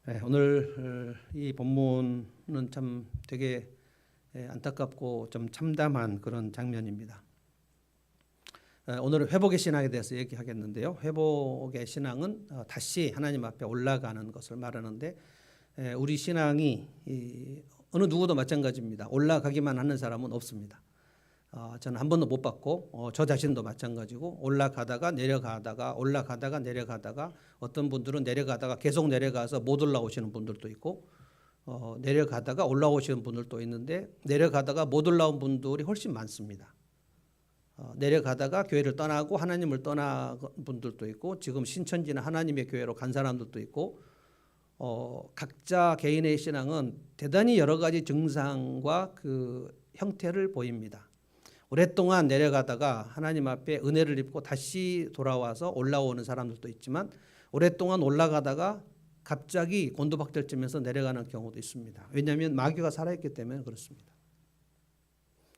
네, 오늘 이 본문은 참 되게 안타깝고 좀 참담한 그런 장면입니다. 오늘은 회복의 신앙에 대해서 얘기하겠는데요. 회복의 신앙은 다시 하나님 앞에 올라가는 것을 말하는데, 우리 신앙이 어느 누구도 마찬가지입니다. 올라가기만 하는 사람은 없습니다. 저는 한 번도 못 봤고, 저 자신도 마찬가지고, 올라가다가 내려가다가 올라가다가 내려가다가, 어떤 분들은 내려가다가 계속 내려가서 못 올라오시는 분들도 있고, 내려가다가 올라오시는 분들도 있는데, 내려가다가 못 올라온 분들이 훨씬 많습니다. 내려가다가 교회를 떠나고 하나님을 떠난 분들도 있고, 지금 신천지나 하나님의 교회로 간 사람들도 있고, 각자 개인의 신앙은 대단히 여러 가지 증상과 그 형태를 보입니다. 오랫동안 내려가다가 하나님 앞에 은혜를 입고 다시 돌아와서 올라오는 사람들도 있지만, 오랫동안 올라가다가 갑자기 곤두박질치면서 내려가는 경우도 있습니다. 왜냐하면 마귀가 살아있기 때문에 그렇습니다.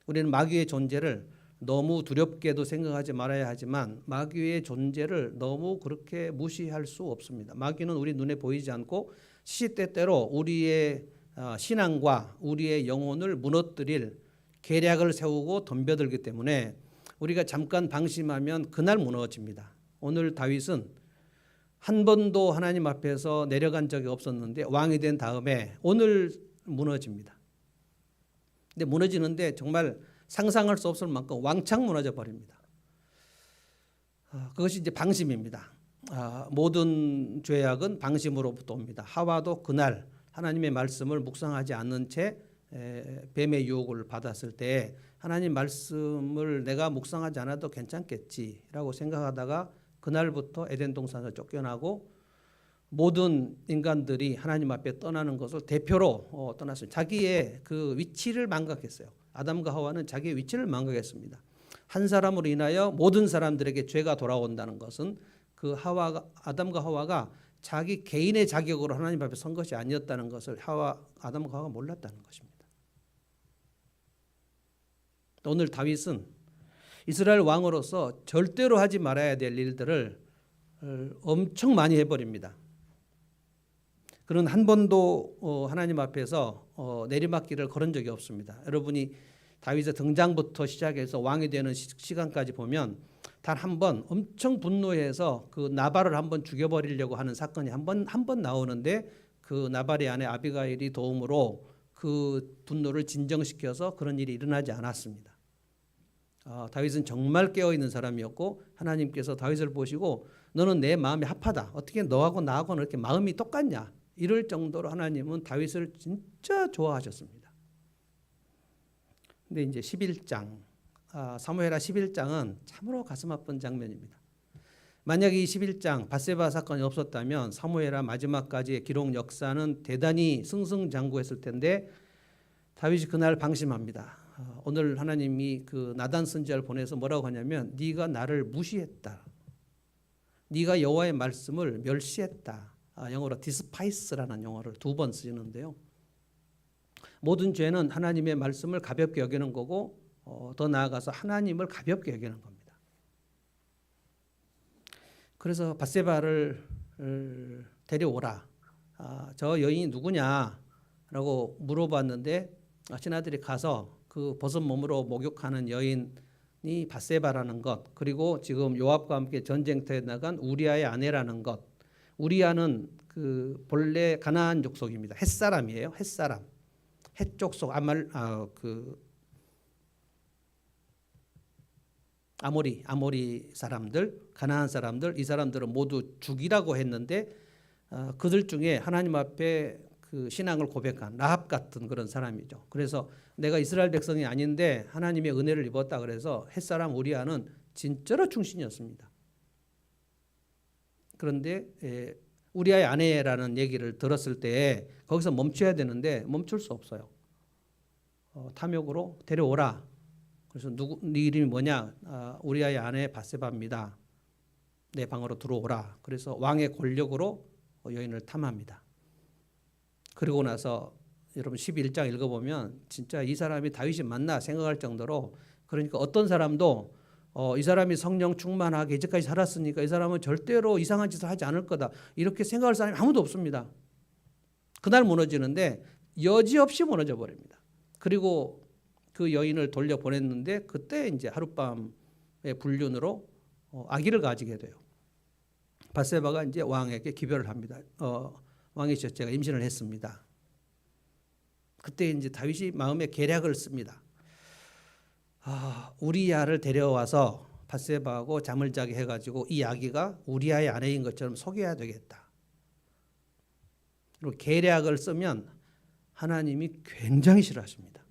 우리는 마귀의 존재를 너무 두렵게도 생각하지 말아야 하지만, 마귀의 존재를 너무 그렇게 무시할 수 없습니다. 마귀는 우리 눈에 보이지 않고 시시때때로 우리의 신앙과 우리의 영혼을 무너뜨릴 계략을 세우고 덤벼들기 때문에 우리가 잠깐 방심하면 그날 무너집니다. 오늘 다윗은 한 번도 하나님 앞에서 내려간 적이 없었는데 왕이 된 다음에 오늘 무너집니다. 근데 무너지는데 정말 상상할 수 없을 만큼 왕창 무너져 버립니다. 그것이 이제 방심입니다. 모든 죄악은 방심으로부터 옵니다. 하와도 그날 하나님의 말씀을 묵상하지 않는 채 뱀의 유혹을 받았을 때, 하나님 말씀을 내가 묵상하지 않아도 괜찮겠지라고 생각하다가 그날부터 에덴 동산을 쫓겨나고, 모든 인간들이 하나님 앞에 떠나는 것을 대표로 떠났습니다. 자기의 그 위치를 망각했어요. 아담과 하와는 자기의 위치를 망각했습니다. 한 사람으로 인하여 모든 사람들에게 죄가 돌아온다는 것은 그 아담과 하와가 자기 개인의 자격으로 하나님 앞에 선 것이 아니었다는 것을 아담과 하와가 몰랐다는 것입니다. 오늘 다윗은 이스라엘 왕으로서 절대로 하지 말아야 될 일들을 엄청 많이 해버립니다. 그는 한 번도 하나님 앞에서 내리막길을 걸은 적이 없습니다. 여러분이 다윗의 등장부터 시작해서 왕이 되는 시간까지 보면 단 한 번 엄청 분노해서 그 나발을 한번 죽여버리려고 하는 사건이 한 번 나오는데, 그 나발의 아내 아비가일이 도움으로 그 분노를 진정시켜서 그런 일이 일어나지 않았습니다. 다윗은 정말 깨어있는 사람이었고, 하나님께서 다윗을 보시고 너는 내 마음이 합하다, 어떻게 너하고 나하고는 이렇게 마음이 똑같냐, 이럴 정도로 하나님은 다윗을 진짜 좋아하셨습니다. 근데 이제 11장 사무엘하 11장은 참으로 가슴 아픈 장면입니다. 만약 이 11장 밧세바 사건이 없었다면 사무엘하 마지막까지의 기록 역사는 대단히 승승장구했을 텐데, 다윗이 그날 방심합니다. 오늘 하나님이 그 나단 선지자를 보내서 뭐라고 하냐면, 네가 나를 무시했다, 네가 여호와의 말씀을 멸시했다. 영어로 디스파이스라는 용어를 2번 쓰는데요. 모든 죄는 하나님의 말씀을 가볍게 여기는 거고, 더 나아가서 하나님을 가볍게 여기는 겁니다. 그래서 밧세바를 데려오라, 저 여인이 누구냐라고 물어봤는데, 신하들이 가서 그 벗은 몸으로 목욕하는 여인이 밧세바라는 것, 그리고 지금 요압과 함께 전쟁터에 나간 우리아의 아내라는 것. 우리아는 그 본래 가나안 족속입니다. 헷사람이에요. 헷사람, 헷족속, 아모리 사람들, 가나안 사람들, 이 사람들은 모두 죽이라고 했는데, 그들 중에 하나님 앞에 그 신앙을 고백한 라합 같은 그런 사람이죠. 그래서 내가 이스라엘 백성이 아닌데 하나님의 은혜를 입었다 그래서 헷사람 우리아는 진짜로 충신이었습니다. 그런데 우리아의 아내라는 얘기를 들었을 때 거기서 멈춰야 되는데 멈출 수 없어요. 탐욕으로 데려오라. 그래서 네 이름이 뭐냐? 우리아의 아내 밧세바입니다. 내 방으로 들어오라. 그래서 왕의 권력으로 여인을 탐합니다. 그리고 나서 여러분 11장 읽어보면 진짜 이 사람이 다윗이 맞나 생각할 정도로, 그러니까 어떤 사람도 이 사람이 성령 충만하게 이제까지 살았으니까 이 사람은 절대로 이상한 짓을 하지 않을 거다, 이렇게 생각할 사람이 아무도 없습니다. 그날 무너지는데 여지없이 무너져 버립니다. 그리고 그 여인을 돌려보냈는데 그때 이제 하룻밤의 불륜으로 아기를 가지게 돼요. 밧세바가 이제 왕에게 기별을 합니다. 왕의 첫째가 임신을 했습니다. 그때 이제 다윗이 마음에 계략을 씁니다. 우리야를 데려와서 밧세바하고 잠을 자게 해가지고 이 아기가 우리야의 아내인 것처럼 속여야 되겠다. 그리고 계략을 쓰면 하나님이 굉장히 싫어하십니다.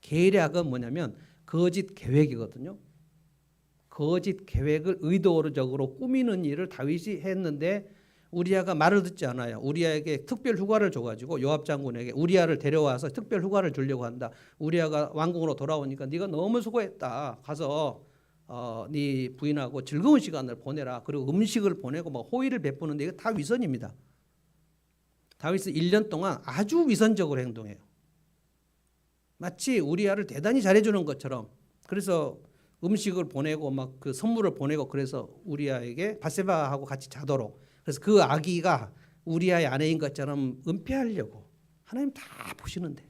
계략은 뭐냐면 거짓 계획이거든요. 거짓 계획을 의도적으로 꾸미는 일을 다윗이 했는데 우리야가 말을 듣지 않아요. 우리야에게 특별 휴가를 줘가지고 요압 장군에게 우리야를 데려와서 특별 휴가를 주려고 한다. 우리야가 왕궁으로 돌아오니까 네가 너무 수고했다. 가서 네 부인하고 즐거운 시간을 보내라. 그리고 음식을 보내고 막 호의를 베푸는데 이거 다 위선입니다. 다윗은 1년 동안 아주 위선적으로 행동해요. 마치 우리야를 대단히 잘해주는 것처럼. 그래서 음식을 보내고 막 그 선물을 보내고 그래서 우리야에게 밧세바하고 같이 자도록. 그래서 그 아기가 우리야의 아내인 것처럼 은폐하려고. 하나님 다 보시는데.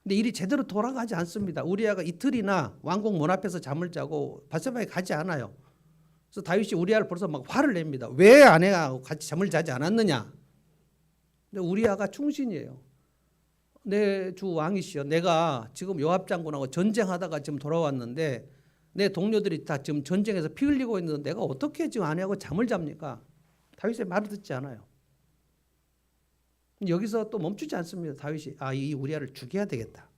근데 일이 제대로 돌아가지 않습니다. 우리야가 이틀이나 왕궁 문 앞에서 잠을 자고 밧세바에 가지 않아요. 그래서 다윗이 우리야를 벌써 막 화를 냅니다. 왜 아내가 같이 잠을 자지 않았느냐. 근데 우리야가 충신이에요. 내 주 왕이시여, 내가 지금 요압 장군하고 전쟁하다가 지금 돌아왔는데 내 동료들이 다 지금 전쟁에서 피 흘리고 있는데 내가 어떻게 지금 아내하고 잠을 잡니까? 다윗의 말을 듣지 않아요. 여기서 또 멈추지 않습니다. 다윗이 이 우리야를 죽여야 되겠다.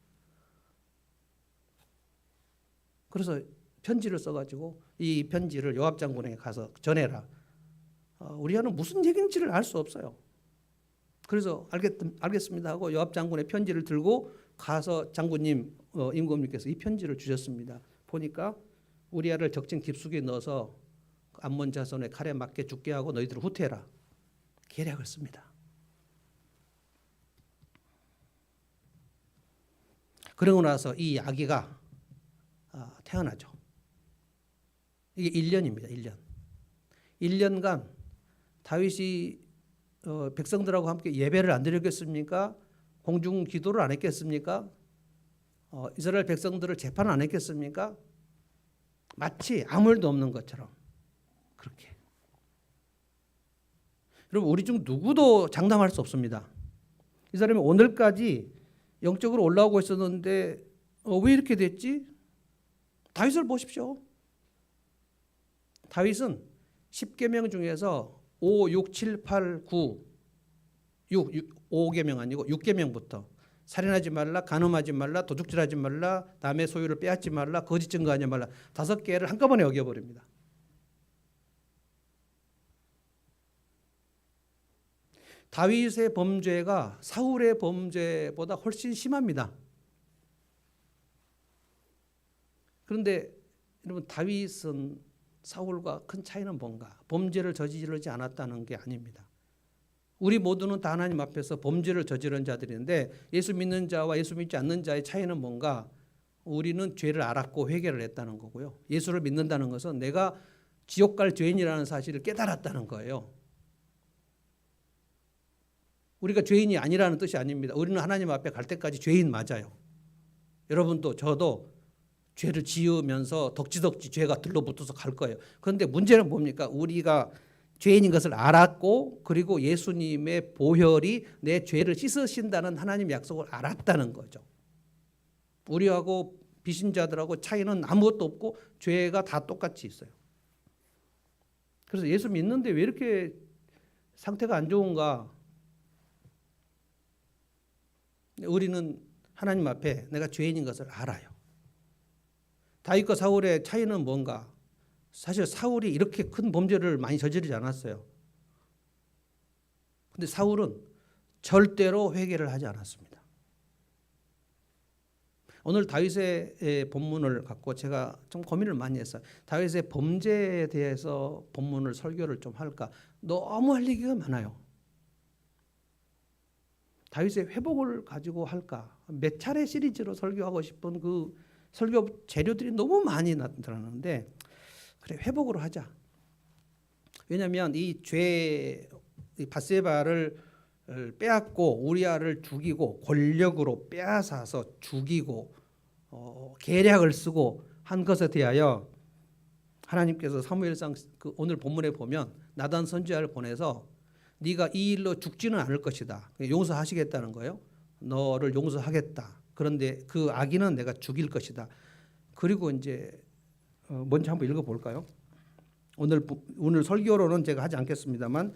그래서 편지를 써가지고 이 편지를 요압 장군에게 가서 전해라. 우리야는 무슨 얘기인지를 알 수 없어요. 그래서 알겠습니다 하고 요압 장군의 편지를 들고 가서 장군님 임금님께서 이 편지를 주셨습니다. 보니까 우리야를 적진 깊숙이 넣어서 암몬 자손의 칼에 맞게 죽게 하고 너희들을 후퇴해라. 계략을 씁니다. 그러고 나서 이 아기가 태어나죠. 이게 1년입니다. 1년. 1년간 다윗이 백성들하고 함께 예배를 안 드렸겠습니까? 공중 기도를 안 했겠습니까? 이스라엘 백성들을 재판 안 했겠습니까? 마치 아무 일도 없는 것처럼 그렇게. 여러분 우리 중 누구도 장담할 수 없습니다. 이 사람이 오늘까지 영적으로 올라오고 있었는데 왜 이렇게 됐지? 다윗을 보십시오. 다윗은 10계명 중에서 5, 6, 7, 8, 9 5계명 아니고 6계명부터 살인하지 말라, 간음하지 말라, 도둑질하지 말라, 남의 소유를 빼앗지 말라, 거짓 증거하지 말라 5개를 한꺼번에 어겨버립니다. 다윗의 범죄가 사울의 범죄보다 훨씬 심합니다. 그런데 여러분 다윗은 사울과 큰 차이는 뭔가? 범죄를 저지르지 않았다는 게 아닙니다. 우리 모두는 다 하나님 앞에서 범죄를 저지른 자들인데 예수 믿는 자와 예수 믿지 않는 자의 차이는 뭔가? 우리는 죄를 알았고 회개를 했다는 거고요. 예수를 믿는다는 것은 내가 지옥 갈 죄인이라는 사실을 깨달았다는 거예요. 우리가 죄인이 아니라는 뜻이 아닙니다. 우리는 하나님 앞에 갈 때까지 죄인 맞아요. 여러분도 저도 죄를 지으면서 덕지덕지 죄가 들러붙어서 갈 거예요. 그런데 문제는 뭡니까? 우리가 죄인인 것을 알았고 그리고 예수님의 보혈이 내 죄를 씻으신다는 하나님 약속을 알았다는 거죠. 우리하고 비신자들하고 차이는 아무것도 없고 죄가 다 똑같이 있어요. 그래서 예수 믿는데 왜 이렇게 상태가 안 좋은가? 우리는 하나님 앞에 내가 죄인인 것을 알아요. 다윗과 사울의 차이는 뭔가? 사실 사울이 이렇게 큰 범죄를 많이 저지르지 않았어요. 그런데 사울은 절대로 회개를 하지 않았습니다. 오늘 다윗의 본문을 갖고 제가 좀 고민을 많이 했어요. 다윗의 범죄에 대해서 본문을 설교를 좀 할까? 너무 할 얘기가 많아요. 다윗의 회복을 가지고 할까? 몇 차례 시리즈로 설교하고 싶은 그 설교 재료들이 너무 많이 나타나는데 그래 회복으로 하자. 왜냐하면 이 밧세바를 빼앗고 우리아를 죽이고 권력으로 빼앗아서 죽이고 계략을 쓰고 한 것에 대하여 하나님께서 사무엘상 오늘 본문에 보면 나단 선지자를 보내서 네가 이 일로 죽지는 않을 것이다. 용서하시겠다는 거예요. 너를 용서하겠다. 그런데 그 악인은 내가 죽일 것이다. 그리고 이제 먼저 한번 읽어볼까요? 오늘 설교로는 제가 하지 않겠습니다만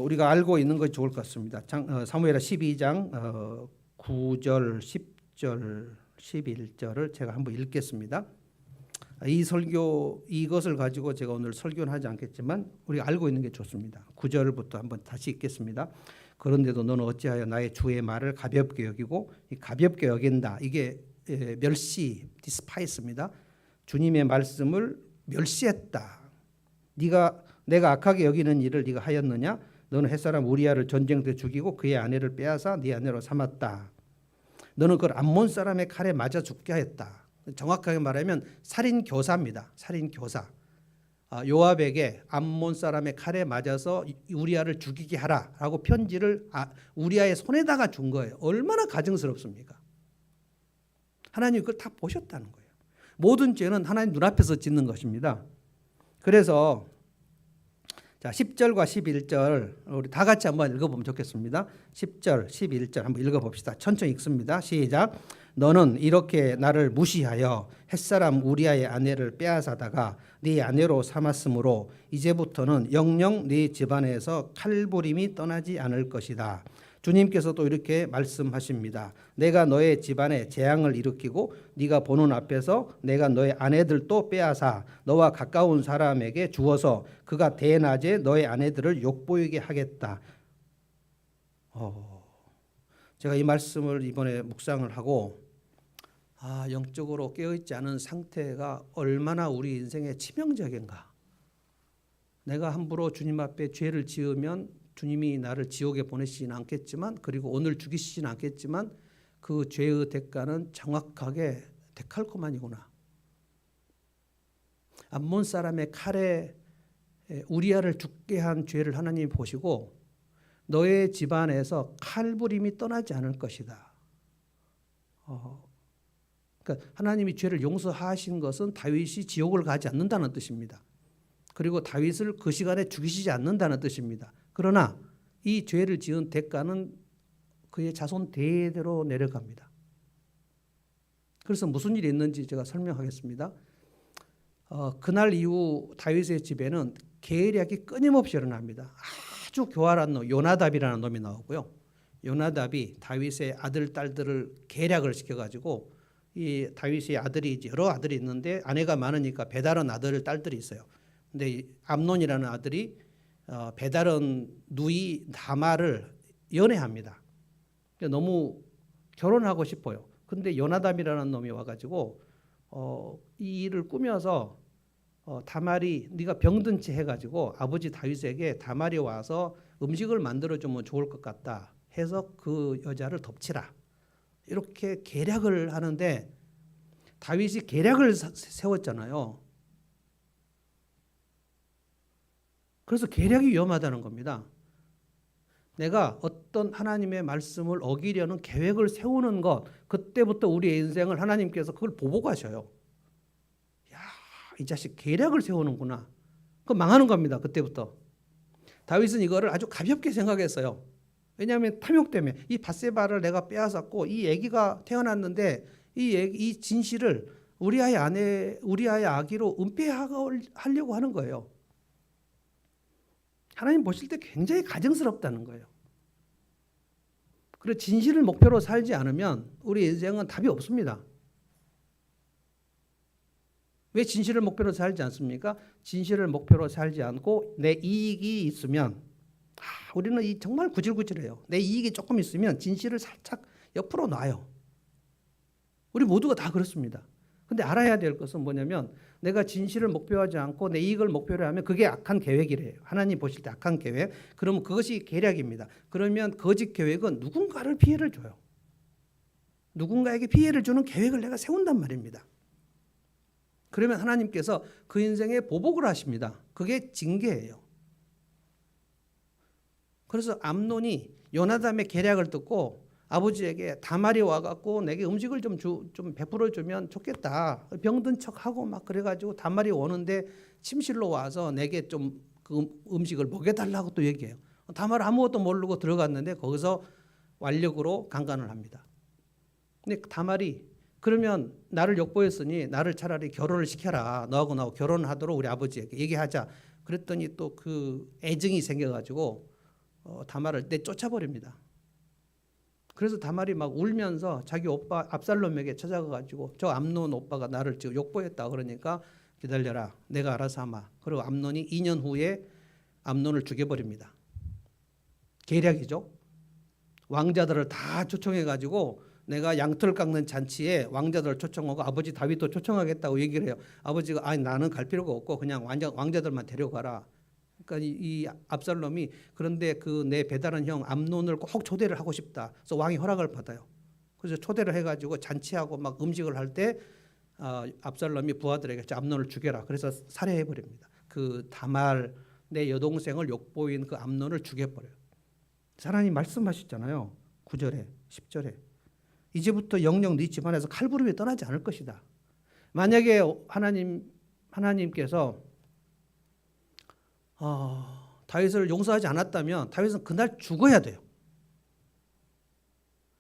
우리가 알고 있는 것이 좋을 것 같습니다. 사무엘하 12장 9절, 10절, 11절을 제가 한번 읽겠습니다. 이것을 가지고 제가 오늘 설교는 하지 않겠지만 우리가 알고 있는 게 좋습니다. 9절부터 한번 다시 읽겠습니다. 그런데도 너는 어찌하여 나의 주의 말을 가볍게 여기고, 이 가볍게 여긴다, 이게 멸시, 디스파이스입니다. 주님의 말씀을 멸시했다. 내가 악하게 여기는 일을 네가 하였느냐? 너는 햇사람 우리아를 전쟁 때 죽이고 그의 아내를 빼앗아 네 아내로 삼았다. 너는 그걸 암몬 사람의 칼에 맞아 죽게 하였다. 정확하게 말하면 살인 교사입니다. 살인 교사. 요압에게 암몬 사람의 칼에 맞아서 우리아를 죽이게 하라라고 편지를 우리아의 손에다가 준 거예요. 얼마나 가증스럽습니까? 하나님 그걸 다 보셨다는 거예요. 모든 죄는 하나님 눈앞에서 짓는 것입니다. 그래서 자, 10절과 11절 우리 다 같이 한번 읽어보면 좋겠습니다. 10절, 11절 한번 읽어봅시다. 천천히 읽습니다. 시작. 너는 이렇게 나를 무시하여 햇사람 우리아의 아내를 빼앗아다가 네 아내로 삼았으므로 이제부터는 영영 네 집안에서 칼부림이 떠나지 않을 것이다. 주님께서도 이렇게 말씀하십니다. 내가 너의 집안에 재앙을 일으키고 네가 보는 앞에서 내가 너의 아내들도 빼앗아 너와 가까운 사람에게 주어서 그가 대낮에 너의 아내들을 욕보이게 하겠다. 제가 이 말씀을 이번에 묵상을 하고 영적으로 깨어있지 않은 상태가 얼마나 우리 인생에 치명적인가. 내가 함부로 주님 앞에 죄를 지으면 주님이 나를 지옥에 보내시진 않겠지만, 그리고 오늘 죽이시진 않겠지만 그 죄의 대가는 정확하게 데칼코마니구나. 암몬 사람의 칼에 우리아를 죽게 한 죄를 하나님이 보시고 너의 집안에서 칼부림이 떠나지 않을 것이다. 그러니까 하나님이 죄를 용서하신 것은 다윗이 지옥을 가지 않는다는 뜻입니다. 그리고 다윗을 그 시간에 죽이시지 않는다는 뜻입니다. 그러나 이 죄를 지은 대가는 그의 자손 대대로 내려갑니다. 그래서 무슨 일이 있는지 제가 설명하겠습니다. 그날 이후 다윗의 집에는 계략이 끊임없이 일어납니다. 아주 교활한 놈 요나답이라는 놈이 나오고요. 요나답이 다윗의 아들 딸들을 계략을 시켜가지고 이 다윗의 아들이 여러 아들이 있는데 아내가 많으니까 배다른 아들 딸들이 있어요. 근데 암논이라는 아들이 배다른 누이 다말을 연애합니다. 너무 결혼하고 싶어요. 근데 요나답이라는 놈이 와가지고 이 일을 꾸며서 다말이 네가 병든 채 해가지고 아버지 다윗에게 다말이 와서 음식을 만들어주면 좋을 것 같다 해서 그 여자를 덮치라. 이렇게 계략을 하는데 다윗이 계략을 세웠잖아요. 그래서 계략이 위험하다는 겁니다. 내가 어떤 하나님의 말씀을 어기려는 계획을 세우는 것, 그때부터 우리의 인생을 하나님께서 그걸 보고 가셔요. 야, 이 자식 계략을 세우는구나. 그 망하는 겁니다. 그때부터. 다윗은 이거를 아주 가볍게 생각했어요. 왜냐하면 탐욕 때문에 이 밧세바를 내가 빼앗았고 이 아기가 태어났는데 이 진실을 우리아의 아기로 은폐하려고 하는 거예요. 하나님 보실 때 굉장히 가증스럽다는 거예요. 그리고 진실을 목표로 살지 않으면 우리 인생은 답이 없습니다. 왜 진실을 목표로 살지 않습니까? 진실을 목표로 살지 않고 내 이익이 있으면 우리는 정말 구질구질해요. 내 이익이 조금 있으면 진실을 살짝 옆으로 놔요. 우리 모두가 다 그렇습니다. 근데 알아야 될 것은 뭐냐면 내가 진실을 목표하지 않고 내 이익을 목표로 하면 그게 악한 계획이래요. 하나님 보실 때 악한 계획. 그러면 그것이 계략입니다. 그러면 거짓 계획은 누군가를 피해를 줘요. 누군가에게 피해를 주는 계획을 내가 세운단 말입니다. 그러면 하나님께서 그 인생에 보복을 하십니다. 그게 징계예요. 그래서 암논이 요나단의 계략을 듣고 아버지에게 다말이 와갖고 내게 음식을 좀 베풀어 주면 좋겠다. 병든 척하고 막 그래가지고 다말이 오는데 침실로 와서 내게 좀 그 음식을 먹여달라고 또 얘기해요. 다말 아무것도 모르고 들어갔는데 거기서 완력으로 강간을 합니다. 근데 다말이 그러면 나를 욕보였으니 나를 차라리 결혼을 시켜라. 너하고 나하고 결혼하도록 우리 아버지에게 얘기하자. 그랬더니 또 그 애증이 생겨가지고 다말을 내쫓아버립니다. 그래서 다말이 막 울면서 자기 오빠 압살롬에게 찾아가가지고 저 암논 오빠가 나를 지금 욕보했다. 그러니까 기다려라. 내가 알아서 하마. 그리고 암논이 2년 후에 암논을 죽여버립니다. 계략이죠. 왕자들을 다 초청해가지고 내가 양털 깎는 잔치에 왕자들을 초청하고 아버지 다윗도 초청하겠다고 얘기를 해요. 아버지가 아니 나는 갈 필요가 없고 그냥 왕자들만 데려가라. 그러니까 이 압살롬이 그런데 그 내 배다른 형 암논을 꼭 초대를 하고 싶다. 그래서 왕이 허락을 받아요. 그래서 초대를 해가지고 잔치하고 막 음식을 할 때 압살롬이 부하들에게 암논을 죽여라. 그래서 살해해 버립니다. 그 다말 내 여동생을 욕보인 그 암논을 죽여버려요. 하나님 말씀하셨잖아요. 9절에 10절에 이제부터 영영 네 집안에서 칼부림이 떠나지 않을 것이다. 만약에 하나님께서 다윗을 용서하지 않았다면 다윗은 그날 죽어야 돼요.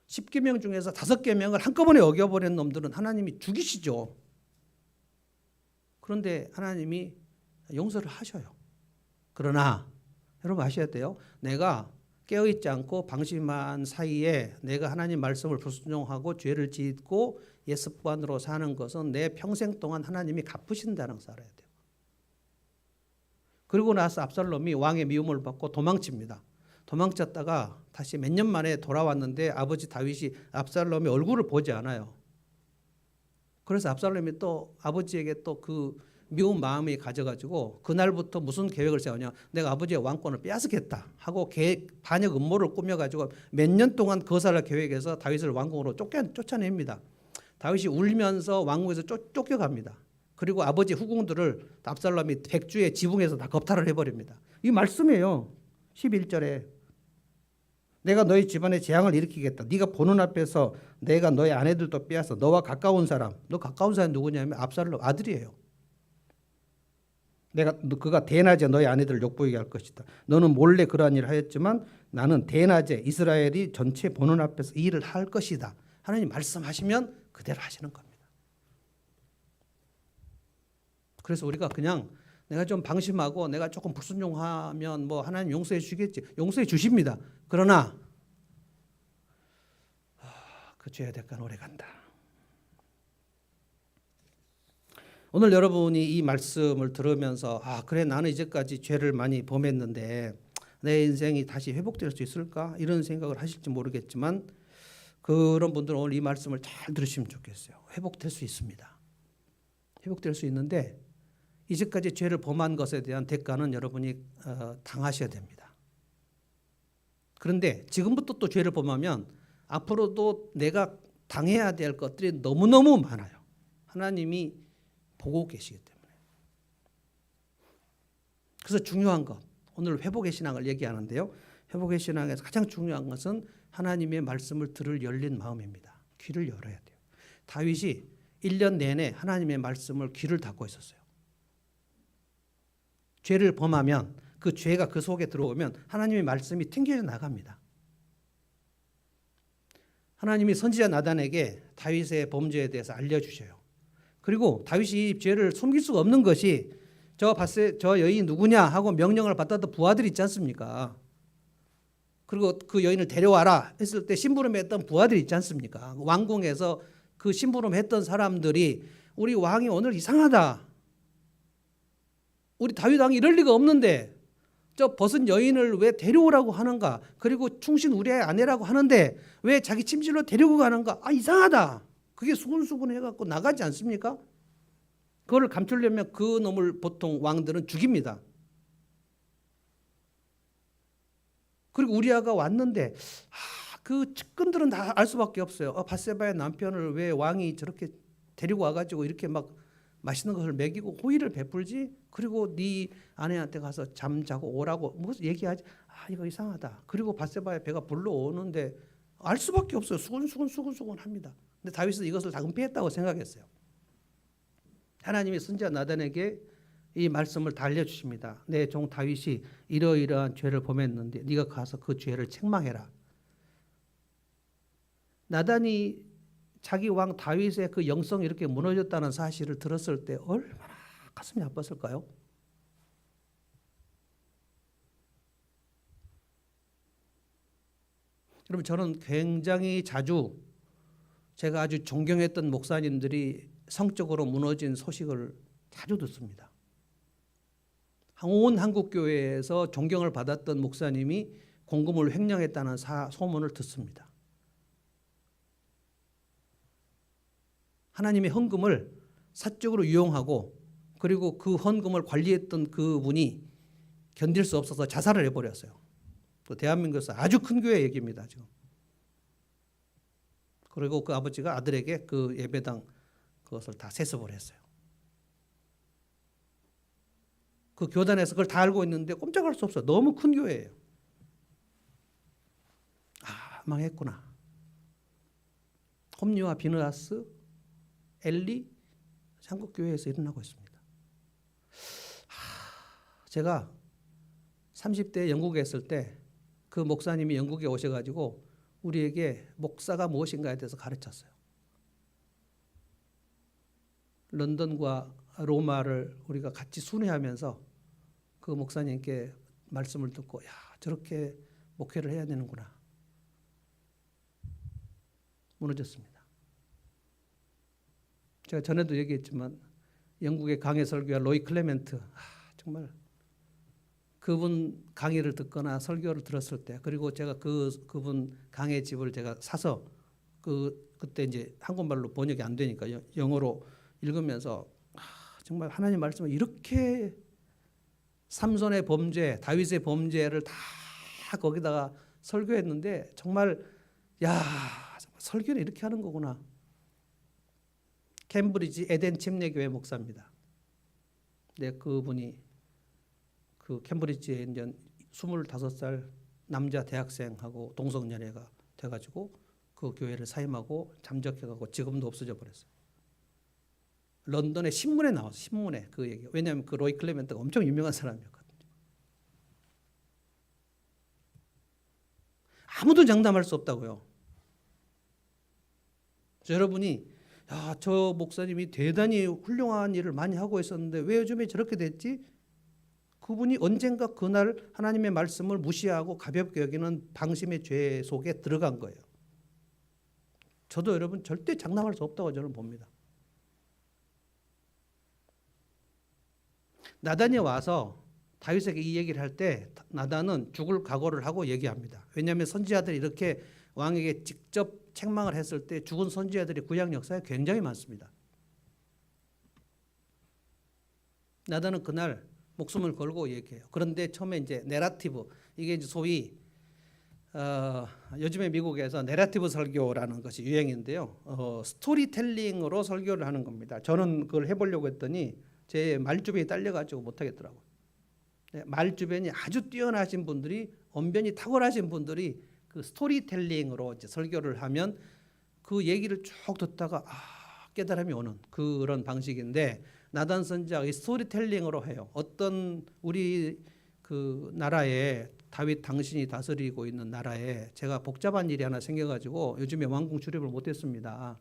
10계명 중에서 5계명을 한꺼번에 어겨버린 놈들은 하나님이 죽이시죠. 그런데 하나님이 용서를 하셔요. 그러나 여러분 아셔야 돼요. 내가 깨어있지 않고 방심한 사이에 내가 하나님 말씀을 불순종하고 죄를 짓고 옛습관으로 사는 것은 내 평생 동안 하나님이 갚으신다는 걸 알아야 돼요. 그리고 나서 압살롬이 왕의 미움을 받고 도망칩니다. 도망쳤다가 다시 몇 년 만에 돌아왔는데 아버지 다윗이 압살롬의 얼굴을 보지 않아요. 그래서 압살롬이 또 아버지에게 또 그 미운 마음이 가져가지고 그날부터 무슨 계획을 세우냐. 내가 아버지의 왕권을 빼앗겠다 하고 반역 음모를 꾸며가지고 몇 년 동안 거사를 계획해서 다윗을 왕궁으로 쫓아냅니다. 다윗이 울면서 왕궁에서 쫓겨갑니다. 그리고 아버지 후궁들을 압살롬이 백주의 지붕에서 다 겁탈을 해버립니다. 이 말씀이에요. 11절에 내가 너희 집안에 재앙을 일으키겠다. 네가 보는 앞에서 내가 너희 아내들도 빼앗아 너와 가까운 사람. 너 가까운 사람이 누구냐면 압살롬 아들이에요. 그가 대낮에 너희 아내들을 욕보이게 할 것이다. 너는 몰래 그러한 일을 하였지만 나는 대낮에 이스라엘이 전체 보는 앞에서 이 일을 할 것이다. 하나님 말씀하시면 그대로 하시는 겁니다. 그래서 우리가 그냥 내가 좀 방심하고 내가 조금 불순종하면 뭐 하나님 용서해 주시겠지. 용서해 주십니다. 그러나 그 죄의 대가는 오래 간다. 오늘 여러분이 이 말씀을 들으면서 그래 나는 이제까지 죄를 많이 범했는데 내 인생이 다시 회복될 수 있을까? 이런 생각을 하실지 모르겠지만 그런 분들은 오늘 이 말씀을 잘 들으시면 좋겠어요. 회복될 수 있습니다. 회복될 수 있는데 이제까지 죄를 범한 것에 대한 대가는 여러분이 당하셔야 됩니다. 그런데 지금부터 또 죄를 범하면 앞으로도 내가 당해야 될 것들이 너무너무 많아요. 하나님이 보고 계시기 때문에. 그래서 중요한 것, 오늘 회복의 신앙을 얘기하는데요. 회복의 신앙에서 가장 중요한 것은 하나님의 말씀을 들을 열린 마음입니다. 귀를 열어야 돼요. 다윗이 1년 내내 하나님의 말씀을 귀를 닫고 있었어요. 죄를 범하면 그 죄가 그 속에 들어오면 하나님의 말씀이 튕겨져 나갑니다. 하나님이 선지자 나단에게 다윗의 범죄에 대해서 알려주셔요. 그리고 다윗이 이 죄를 숨길 수가 없는 것이 저 여인 누구냐 하고 명령을 받았던 부하들이 있지 않습니까? 그리고 그 여인을 데려와라 했을 때 심부름했던 부하들이 있지 않습니까? 왕궁에서 그 심부름했던 사람들이 우리 왕이 오늘 이상하다. 우리 다윗 왕이 이럴 리가 없는데 저 벗은 여인을 왜 데려오라고 하는가? 그리고 충신 우리의 아내라고 하는데 왜 자기 침실로 데리고 가는가? 이상하다. 그게 수군수군 해갖고 나가지 않습니까? 그걸 감추려면 그 놈을 보통 왕들은 죽입니다. 그리고 우리아가 왔는데 그 측근들은 다 알 수밖에 없어요. 바세바의 남편을 왜 왕이 저렇게 데리고 와가지고 이렇게 막 맛있는 것을 먹이고 호의를 베풀지. 그리고 네 아내한테 가서 잠자고 오라고 뭐 얘기하지. 아, 이거 이상하다. 그리고 밧세바의 배가 불러오는데 알 수밖에 없어요. 수근수근 합니다. 근데 다윗은 이것을 다 은폐했다고 생각했어요. 하나님이 선지자 나단에게 이 말씀을 다 알려주십니다. 내 종 다윗이 이러이러한 죄를 범했는데 네가 가서 그 죄를 책망해라. 나단이 자기 왕 다윗의 그 영성이 이렇게 무너졌다는 사실을 들었을 때 얼마나 가슴이 아팠을까요? 여러분, 저는 굉장히 자주 제가 아주 존경했던 목사님들이 성적으로 무너진 소식을 자주 듣습니다. 온 한국교회에서 존경을 받았던 목사님이 공금을 횡령했다는 소문을 듣습니다. 하나님의 헌금을 사적으로 이용하고 그리고 그 헌금을 관리했던 그분이 견딜 수 없어서 자살을 해버렸어요. 대한민국에서 아주 큰 교회 얘기입니다. 지금. 그리고 그 아버지가 아들에게 그 예배당 그것을 다 세습을 했어요. 그 교단에서 그걸 다 알고 있는데 꼼짝할 수 없어요. 너무 큰 교회예요. 아, 망했구나. 홈리와 비느하스, 엘리, 한국교회에서 일어나고 있습니다. 제가 30대 영국에 있을 때 그 목사님이 영국에 오셔가지고 우리에게 목사가 무엇인가에 대해서 가르쳤어요. 런던과 로마를 우리가 같이 순회하면서 그 목사님께 말씀을 듣고 야, 저렇게 목회를 해야 되는구나. 무너졌습니다. 제가 전에도 얘기했지만 영국의 강해 설교와 로이 클레멘트, 정말 그분 강의를 듣거나 설교를 들었을 때, 그리고 제가 그분 강의 집을 제가 사서 그때 이제 한국말로 번역이 안 되니까 영어로 읽으면서 정말 하나님 말씀을 이렇게 삼손의 범죄, 다윗의 범죄를 다 거기다가 설교했는데 정말 야, 정말 설교는 이렇게 하는 거구나. 캠브리지 에덴 침례교회 목사입니다. 근데 그분이 그 캠브리지에 이제 25살 남자 대학생하고 동성연애가 돼가지고 그 교회를 사임하고 잠적해가고 지금도 없어져 버렸어요. 런던의 신문에 나왔어요. 신문에 그 얘기. 왜냐하면 그 로이 클레멘트가 엄청 유명한 사람이었거든요. 아무도 장담할 수 없다고요. 여러분이 야, 저 목사님이 대단히 훌륭한 일을 많이 하고 있었는데 왜 요즘에 저렇게 됐지? 그분이 언젠가 그날 하나님의 말씀을 무시하고 가볍게 여기는 방심의 죄 속에 들어간 거예요. 저도 여러분 절대 장담할 수 없다고 저는 봅니다. 나단이 와서 다윗에게 이 얘기를 할 때 나단은 죽을 각오를 하고 얘기합니다. 왜냐하면 선지자들이 이렇게 왕에게 직접 책망을 했을 때 죽은 선지자들이 구약 역사에 굉장히 많습니다. 나단은 그날 목숨을 걸고 얘기해요. 그런데 처음에 이제 내러티브, 이게 이제 소위 요즘에 미국에서 내러티브 설교라는 것이 유행인데요. 스토리텔링으로 설교를 하는 겁니다. 저는 그걸 해보려고 했더니 제 말주변이 딸려가지고 못하겠더라고요. 말주변이 아주 뛰어나신 분들이, 언변이 탁월하신 분들이 그 스토리텔링으로 이제 설교를 하면 그 얘기를 쭉 듣다가 깨달음이 오는 그런 방식인데, 나단 선지자가 이 스토리텔링으로 해요. 어떤 우리 그 나라에 다윗 당신이 다스리고 있는 나라에 제가 복잡한 일이 하나 생겨가지고 요즘에 왕궁 출입을 못했습니다.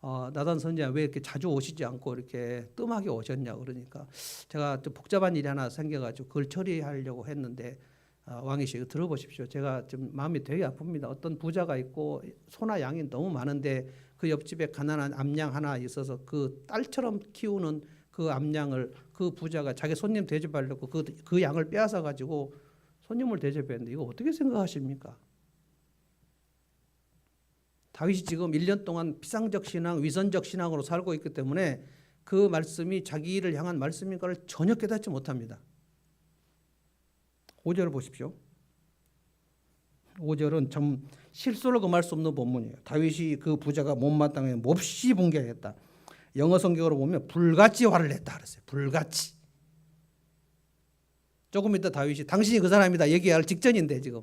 나단 선지자 왜 이렇게 자주 오시지 않고 이렇게 뜸하게 오셨냐 그러니까 제가 좀 복잡한 일이 하나 생겨가지고 그걸 처리하려고 했는데 왕이시여 들어보십시오. 제가 좀 마음이 되게 아픕니다. 어떤 부자가 있고 소나 양이 너무 많은데 그 옆집에 가난한 암양 하나 있어서 그 딸처럼 키우는 그 암양을 그 부자가 자기 손님 대접하려고 그 양을 빼앗아 가지고 손님을 대접했는데 이거 어떻게 생각하십니까? 다윗이 지금 1년 동안 피상적 신앙, 위선적 신앙으로 살고 있기 때문에 그 말씀이 자기를 향한 말씀인가를 전혀 깨닫지 못합니다. 5절 보십시오. 5절은 참 실수를 금할 수 없는 본문이에요. 다윗이 그 부자가 못마땅해 몹시 분개했다. 영어 성경으로 보면 불같이 화를 냈다 그랬어요. 불같이. 조금 이따 다윗이 당신이 그 사람이다 얘기할 직전인데 지금.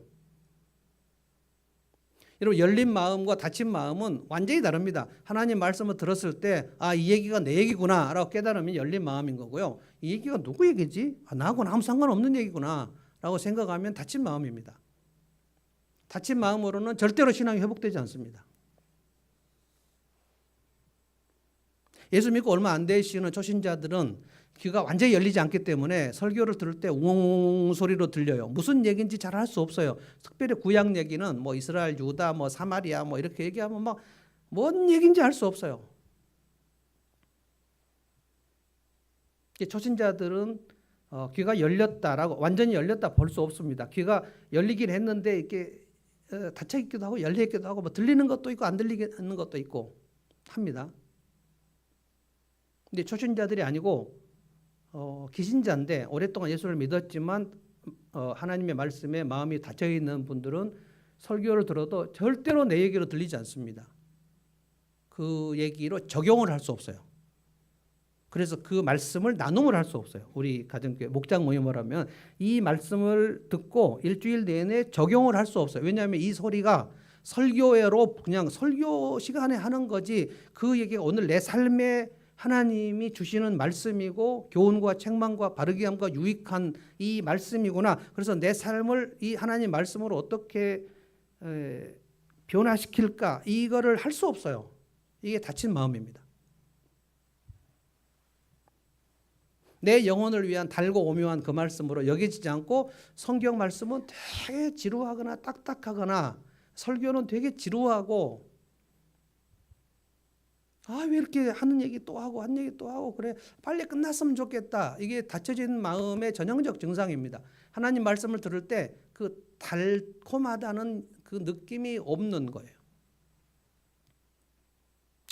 여러분 열린 마음과 닫힌 마음은 완전히 다릅니다. 하나님 말씀을 들었을 때 이 얘기가 내 얘기구나 라고 깨달으면 열린 마음인 거고요. 이 얘기가 누구 얘기지? 나하고는 아무 상관없는 얘기구나 라고 생각하면 닫힌 마음입니다. 닫힌 마음으로는 절대로 신앙이 회복되지 않습니다. 예수 믿고 얼마 안 되시는 초신자들은 귀가 완전히 열리지 않기 때문에 설교를 들을 때 웅 소리로 들려요. 무슨 얘기인지 잘 알 수 없어요. 특별히 구약 얘기는 뭐 이스라엘, 유다, 뭐 사마리아 뭐 이렇게 얘기하면 막 뭔 얘기인지 알 수 없어요. 초신자들은 귀가 열렸다라고 완전히 열렸다 볼 수 없습니다. 귀가 열리긴 했는데 이렇게 닫혀 있기도 하고 열려 있기도 하고 뭐 들리는 것도 있고 안 들리는 것도 있고 합니다. 근데 초신자들이 아니고 기신자인데 오랫동안 예수를 믿었지만 하나님의 말씀에 마음이 닫혀 있는 분들은 설교를 들어도 절대로 내 얘기로 들리지 않습니다. 그 얘기로 적용을 할 수 없어요. 그래서 그 말씀을 나눔을 할 수 없어요. 우리 가정교회 목장 모임을 하면 이 말씀을 듣고 일주일 내내 적용을 할 수 없어요. 왜냐하면 이 소리가 설교회로 그냥 설교 시간에 하는 거지 그 얘기가 오늘 내 삶에 하나님이 주시는 말씀이고 교훈과 책망과 바르게 함과 유익한 이 말씀이구나. 그래서 내 삶을 이 하나님 말씀으로 어떻게 변화시킬까 이거를 할 수 없어요. 이게 닫힌 마음입니다. 내 영혼을 위한 달고 오묘한 그 말씀으로 여겨지지 않고 성경 말씀은 되게 지루하거나 딱딱하거나 설교는 되게 지루하고 왜 이렇게 하는 얘기 또 하고 한 얘기 또 하고 그래 빨리 끝났으면 좋겠다. 이게 닫혀진 마음의 전형적 증상입니다. 하나님 말씀을 들을 때 그 달콤하다는 그 느낌이 없는 거예요.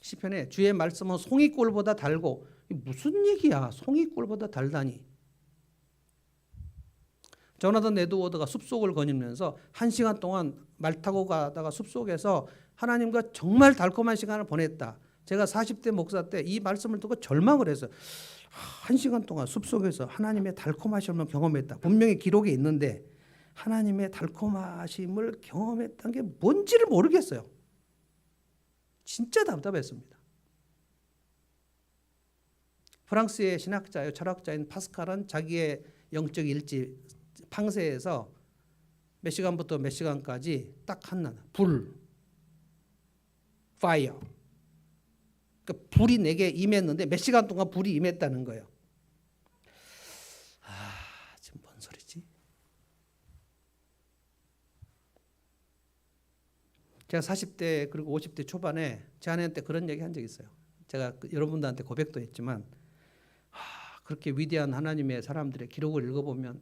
시편에 주의 말씀은 송이꿀보다 달고 무슨 얘기야? 송이꿀보다 달다니. 조나단 에드워드가 숲속을 거니면서 1시간 동안 말 타고 가다가 숲속에서 하나님과 정말 달콤한 시간을 보냈다. 제가 40대 목사 때 이 말씀을 듣고 절망을 했어요. 1시간 동안 숲속에서 하나님의 달콤하심을 경험했다. 분명히 기록에 있는데 하나님의 달콤하심을 경험했다는 게 뭔지를 모르겠어요. 진짜 답답했습니다. 프랑스의 신학자요 철학자인 파스칼은 자기의 영적 일지 팡세에서 몇 시간부터 몇 시간까지 딱 하나 불, fire. 그러니까 불이 내게 임했는데 몇 시간 동안 불이 임했다는 거예요. 지금 뭔 소리지? 제가 40대 그리고 50대 초반에 제 아내한테 그런 얘기 한 적이 있어요. 제가 여러분들한테 고백도 했지만 그렇게 위대한 하나님의 사람들의 기록을 읽어보면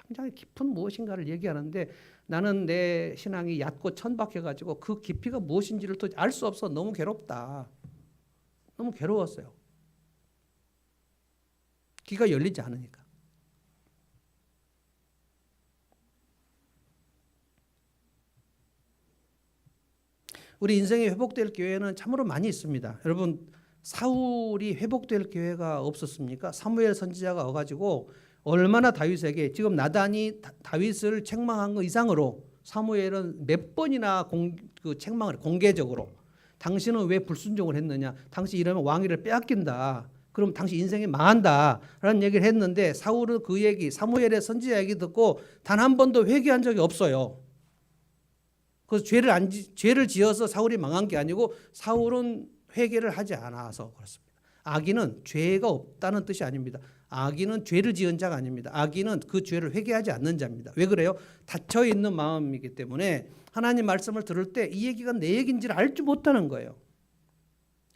굉장히 깊은 무엇인가를 얘기하는데 나는 내 신앙이 얕고 천박해가지고 그 깊이가 무엇인지를 또 알 수 없어. 너무 괴롭다. 너무 괴로웠어요. 귀가 열리지 않으니까. 우리 인생에 회복될 기회는 참으로 많이 있습니다. 여러분 사울이 회복될 기회가 없었습니까? 사무엘 선지자가 와가지고 얼마나 다윗에게 지금 나단이 다윗을 책망한 것 이상으로 사무엘은 몇 번이나 그 책망을 공개적으로 당신은 왜 불순종을 했느냐? 당신 이러면 왕위를 빼앗긴다. 그럼 당신 인생이 망한다. 라는 얘기를 했는데 사울은 그 얘기 사무엘의 선지자 얘기 듣고 단 한 번도 회개한 적이 없어요. 그래서 죄를 지어서 사울이 망한 게 아니고 사울은 회개를 하지 않아서 그렇습니다. 악인은 죄가 없다는 뜻이 아닙니다. 악인은 죄를 지은 자가 아닙니다. 악인은 그 죄를 회개하지 않는 자입니다. 왜 그래요? 닫혀있는 마음이기 때문에 하나님 말씀을 들을 때 이 얘기가 내 얘기인지를 알지 못하는 거예요.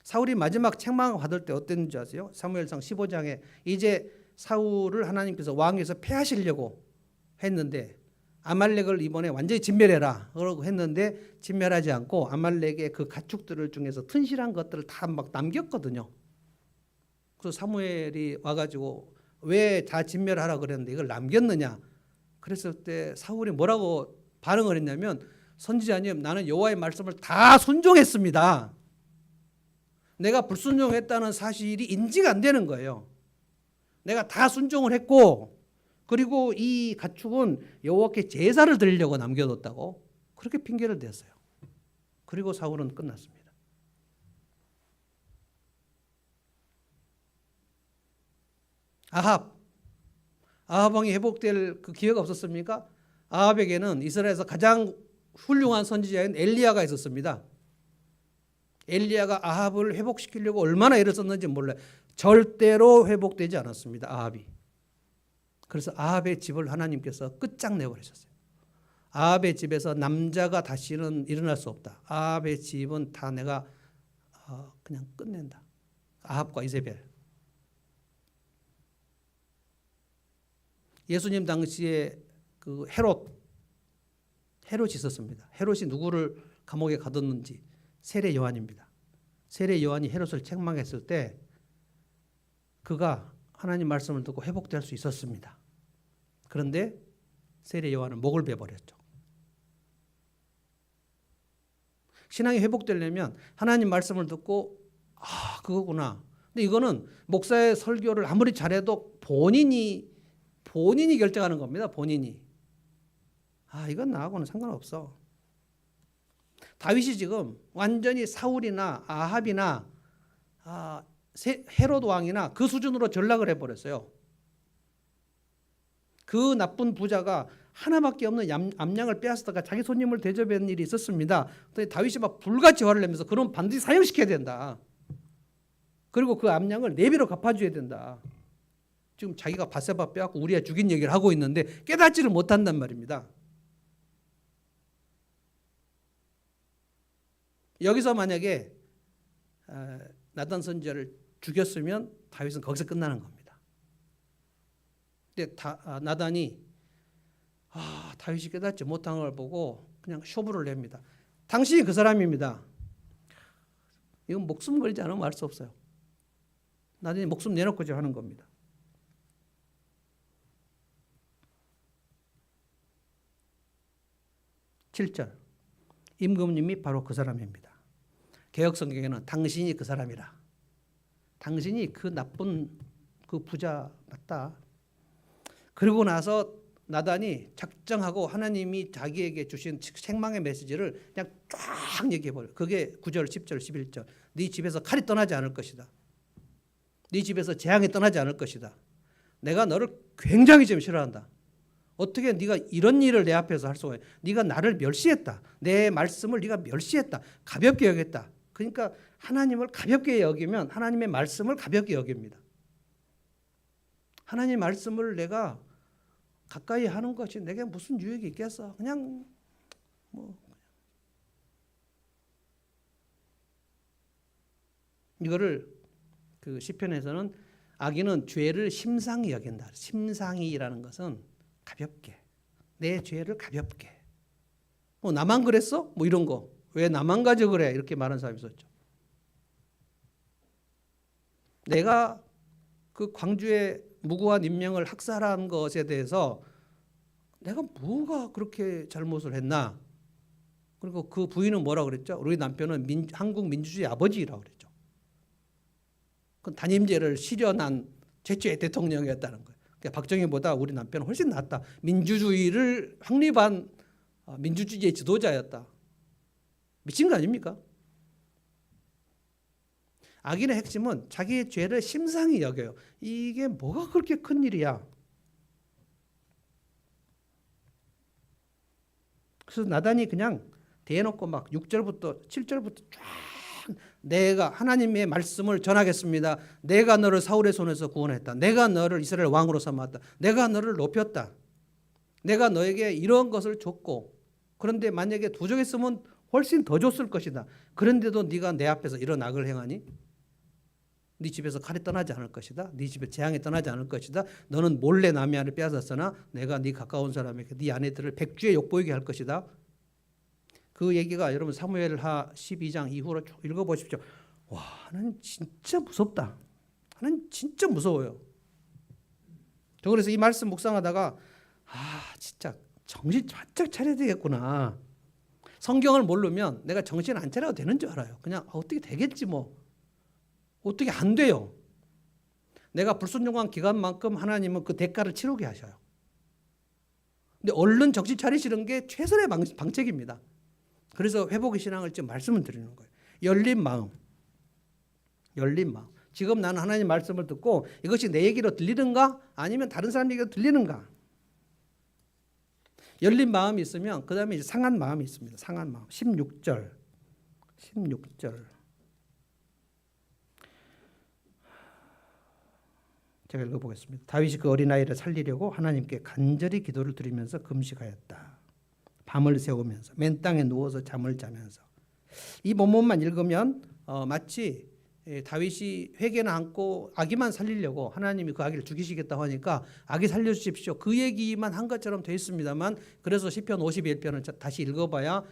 사울이 마지막 책망을 받을 때 어땠는지 아세요? 사무엘상 15장에 이제 사울을 하나님께서 왕에서 패하시려고 했는데 아말렉을 이번에 완전히 진멸해라 그러고 했는데 진멸하지 않고 아말렉의 그 가축들 중에서 튼실한 것들을 다 막 남겼거든요. 그래서 사무엘이 와가지고 왜 다 진멸하라 그랬는데 이걸 남겼느냐 그랬을 때 사울이 뭐라고 반응을 했냐면 선지자님 나는 여호와의 말씀을 다 순종했습니다. 내가 불순종했다는 사실이 인지가 안 되는 거예요. 내가 다 순종을 했고, 그리고 이 가축은 여호와께 제사를 드리려고 남겨뒀다고 그렇게 핑계를 댔어요. 그리고 사울은 끝났습니다. 아합 왕이 회복될 그 기회가 없었습니까? 아합에게는 이스라엘에서 가장 훌륭한 선지자인 엘리야가 있었습니다. 엘리야가 아합을 회복시키려고 얼마나 애를 썼는지 몰라요. 절대로 회복되지 않았습니다. 아합이. 그래서 아합의 집을 하나님께서 끝장내버리셨어요. 아합의 집에서 남자가 다시는 일어날 수 없다. 아합의 집은 다 내가 그냥 끝낸다. 아합과 이세벨. 예수님 당시에 그 헤롯이 있었습니다. 헤롯이 누구를 감옥에 가뒀는지 세례 요한입니다. 세례 요한이 헤롯을 책망했을 때 그가 하나님 말씀을 듣고 회복될 수 있었습니다. 그런데 세례 요한은 목을 베버렸죠. 신앙이 회복되려면 하나님 말씀을 듣고 그거구나. 근데 이거는 목사의 설교를 아무리 잘해도 본인이 결정하는 겁니다. 본인이. 이건 나하고는 상관없어. 다윗이 지금 완전히 사울이나 아합이나 헤롯 왕이나 그 수준으로 전락을 해버렸어요. 그 나쁜 부자가 하나밖에 없는 암양을 빼앗다가 자기 손님을 대접한 일이 있었습니다. 다윗이 막 불같이 화를 내면서 그럼 반드시 사형시켜야 된다. 그리고 그 암양을 4배로 갚아줘야 된다. 지금 자기가 밧세바 빼앗고 우리야 죽인 얘기를 하고 있는데 깨닫지를 못한단 말입니다. 여기서 만약에 나단 선지자를 죽였으면 다윗은 거기서 끝나는 겁니다. 근데 나단이 다윗이 깨닫지 못한 걸 보고 그냥 쇼부를 냅니다. 당신이 그 사람입니다. 이건 목숨 걸지 않으면 알 수 없어요. 나단이 목숨 내놓고자 하는 겁니다. 7절 임금님이 바로 그 사람입니다. 개역성경에는 당신이 그 사람이라. 당신이 그 나쁜 그 부자 맞다. 그리고 나서 나단이 작정하고 하나님이 자기에게 주신 책망의 메시지를 그냥 쫙 얘기해버려요. 그게 9절, 10절, 11절. 네 집에서 칼이 떠나지 않을 것이다. 네 집에서 재앙이 떠나지 않을 것이다. 내가 너를 굉장히 좀 싫어한다. 어떻게 네가 이런 일을 내 앞에서 할 수가 있냐. 네가 나를 멸시했다. 내 말씀을 네가 멸시했다. 가볍게 여겼다. 그러니까 하나님을 가볍게 여기면 하나님의 말씀을 가볍게 여깁니다. 하나님의 말씀을 내가 가까이 하는 것이 내게 무슨 유익이 있겠어. 그냥 이거를 그 시편에서는 악인은 죄를 심상히 여긴다. 심상히라는 것은 가볍게. 내 죄를 가볍게. 나만 그랬어? 이런 거. 왜 나만 가져 그래? 이렇게 말하는 사람이 있었죠. 내가 그 광주의 무고한 인명을 학살한 것에 대해서 내가 뭐가 그렇게 잘못을 했나? 그리고 그 부인은 뭐라고 그랬죠? 우리 남편은 한국 민주주의 아버지라고 그랬죠. 그 단임제를 실현한 최초의 대통령이었다는 거예요. 그러니까 박정희보다 우리 남편은 훨씬 낫다. 민주주의를 확립한 민주주의의 지도자였다. 미친 거 아닙니까? 악인의 핵심은 자기의 죄를 심상히 여겨요. 이게 뭐가 그렇게 큰 일이야? 그래서 나단이 그냥 대놓고 막 6절부터 7절부터 쫙 내가 하나님의 말씀을 전하겠습니다. 내가 너를 사울의 손에서 구원했다. 내가 너를 이스라엘 왕으로 삼았다. 내가 너를 높였다. 내가 너에게 이런 것을 줬고 그런데 만약에 도적했으면 훨씬 더 줬을 것이다. 그런데도 네가 내 앞에서 이런 악을 행하니? 네 집에서 칼이 떠나지 않을 것이다. 네 집에 재앙이 떠나지 않을 것이다. 너는 몰래 남의 아내를 빼앗았으나 내가 네 가까운 사람에게 네 아내들을 백주에 욕보이게 할 것이다. 그 얘기가 여러분 사무엘하 12장 이후로 쭉 읽어보십시오. 와, 하나님 진짜 무섭다. 하나님 진짜 무서워요. 저 그래서 이 말씀 묵상하다가 진짜 정신 바짝 차려야 되겠구나. 성경을 모르면 내가 정신 안 차려도 되는 줄 알아요. 그냥 어떻게 되겠지 뭐. 어떻게 안 돼요. 내가 불순종한 기간만큼 하나님은 그 대가를 치르게 하셔요. 근데 얼른 정신 차리시는 게 최선의 방책입니다. 그래서 회복의 신앙을 지금 말씀을 드리는 거예요. 열린 마음. 열린 마음. 지금 나는 하나님 말씀을 듣고 이것이 내 얘기로 들리는가? 아니면 다른 사람 얘기로 들리는가? 열린 마음이 있으면 그 다음에 이제 상한 마음이 있습니다. 상한 마음. 16절. 제가 읽어보겠습니다. 다윗이 그 어린아이를 살리려고 하나님께 간절히 기도를 드리면서 금식하였다. 밤을 새우면서 맨 땅에 누워서 잠을 자면서. 이 본문만 읽으면 마치 다윗이 회개는 않고 아기만 살리려고 하나님이 그 아기를 죽이시겠다고 하니까 아기 살려주십시오. 그 얘기만 한 것처럼 되어 있습니다만, 그래서 시편 51편을 다시 읽어봐야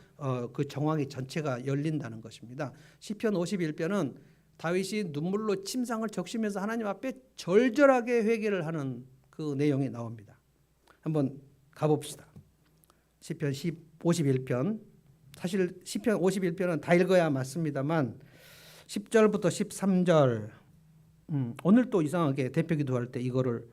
그 정황이 전체가 열린다는 것입니다. 시편 51편은 다윗이 눈물로 침상을 적시면서 하나님 앞에 절절하게 회개를 하는 그 내용이 나옵니다. 한번 가봅시다. 시편 51편. 사실 시편 51편은 다 읽어야 맞습니다만 10절부터 13절, 오늘 또 이상하게 대표 기도할 때 이거를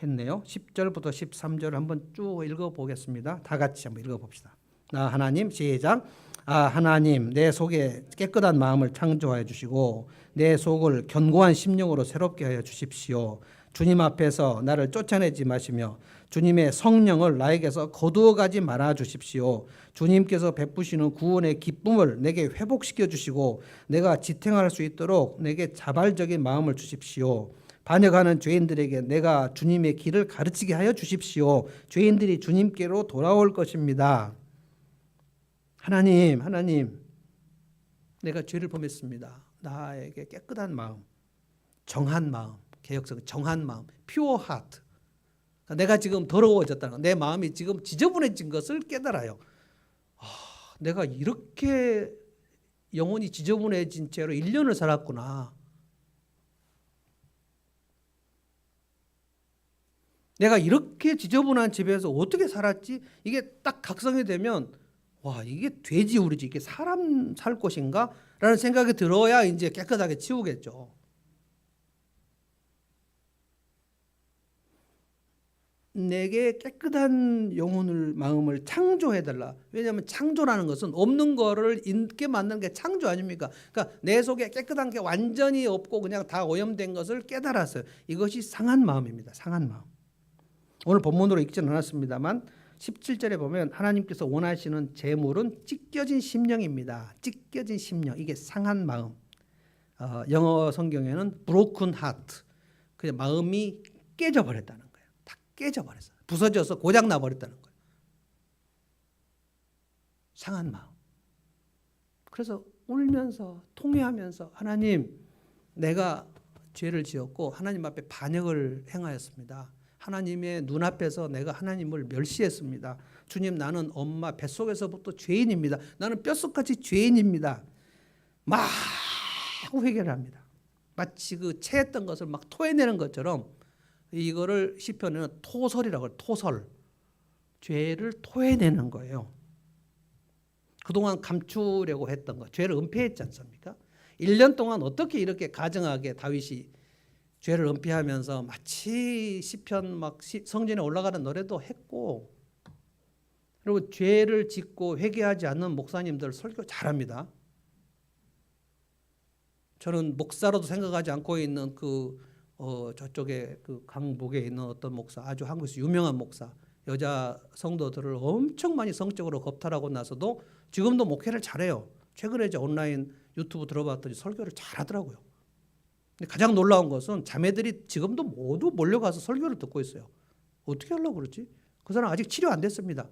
했네요. 10절부터 13절을 한번 쭉 읽어보겠습니다. 다 같이 한번 읽어봅시다. 나 하나님, 시작. 하나님, 내 속에 깨끗한 마음을 창조하여 주시고 내 속을 견고한 심령으로 새롭게 하여 주십시오. 주님 앞에서 나를 쫓아내지 마시며 주님의 성령을 나에게서 거두어가지 말아 주십시오. 주님께서 베푸시는 구원의 기쁨을 내게 회복시켜 주시고 내가 지탱할 수 있도록 내게 자발적인 마음을 주십시오. 반역하는 죄인들에게 내가 주님의 길을 가르치게 하여 주십시오. 죄인들이 주님께로 돌아올 것입니다. 하나님, 내가 죄를 범했습니다. 나에게 깨끗한 마음, 정한 마음, 개혁성 정한 마음, pure heart. 내가 지금 더러워졌다는 거, 내 마음이 지금 지저분해진 것을 깨달아요. 내가 이렇게 영혼이 지저분해진 채로 1년을 살았구나. 내가 이렇게 지저분한 집에서 어떻게 살았지? 이게 딱 각성이 되면 와, 이게 돼지우리지, 이게 사람 살 곳인가? 라는 생각이 들어야 이제 깨끗하게 치우겠죠. 내게 깨끗한 영혼을, 마음을 창조해달라. 왜냐하면 창조라는 것은 없는 거를 있게 만드는 게 창조 아닙니까? 그러니까 내 속에 깨끗한 게 완전히 없고 그냥 다 오염된 것을 깨달았어요. 이것이 상한 마음입니다. 상한 마음. 오늘 본문으로 읽지는 않았습니다만 17절에 보면 하나님께서 원하시는 제물은 찢겨진 심령입니다. 찢겨진 심령, 이게 상한 마음. 영어 성경에는 broken heart, 그 마음이 깨져버렸다는 거예요. 다 깨져버렸어요. 부서져서 고장 나버렸다는 거예요. 상한 마음. 그래서 울면서 통회하면서 하나님, 내가 죄를 지었고 하나님 앞에 반역을 행하였습니다. 하나님의 눈앞에서 내가 하나님을 멸시했습니다. 주님, 나는 엄마 뱃속에서부터 죄인입니다. 나는 뼛속까지 죄인입니다. 막 회개를 합니다. 마치 그 체했던 것을 막 토해내는 것처럼 이거를 시편에는 토설이라고 해요. 토설. 죄를 토해내는 거예요. 그동안 감추려고 했던 거, 죄를 은폐했지 않습니까? 1년 동안 어떻게 이렇게 가정하게 다윗이 죄를 은폐하면서 마치 시편 막 성전에 올라가는 노래도 했고, 그리고 죄를 짓고 회개하지 않는 목사님들 설교 잘합니다. 저는 목사로도 생각하지 않고 있는 저쪽에 그 강북에 있는 어떤 목사, 아주 한국에서 유명한 목사, 여자 성도들을 엄청 많이 성적으로 겁탈하고 나서도 지금도 목회를 잘해요. 최근에 이제 온라인 유튜브 들어봤더니 설교를 잘하더라고요. 근데 가장 놀라운 것은 자매들이 지금도 모두 몰려가서 설교를 듣고 있어요. 어떻게 하려고 그러지? 그 사람 아직 치료 안 됐습니다.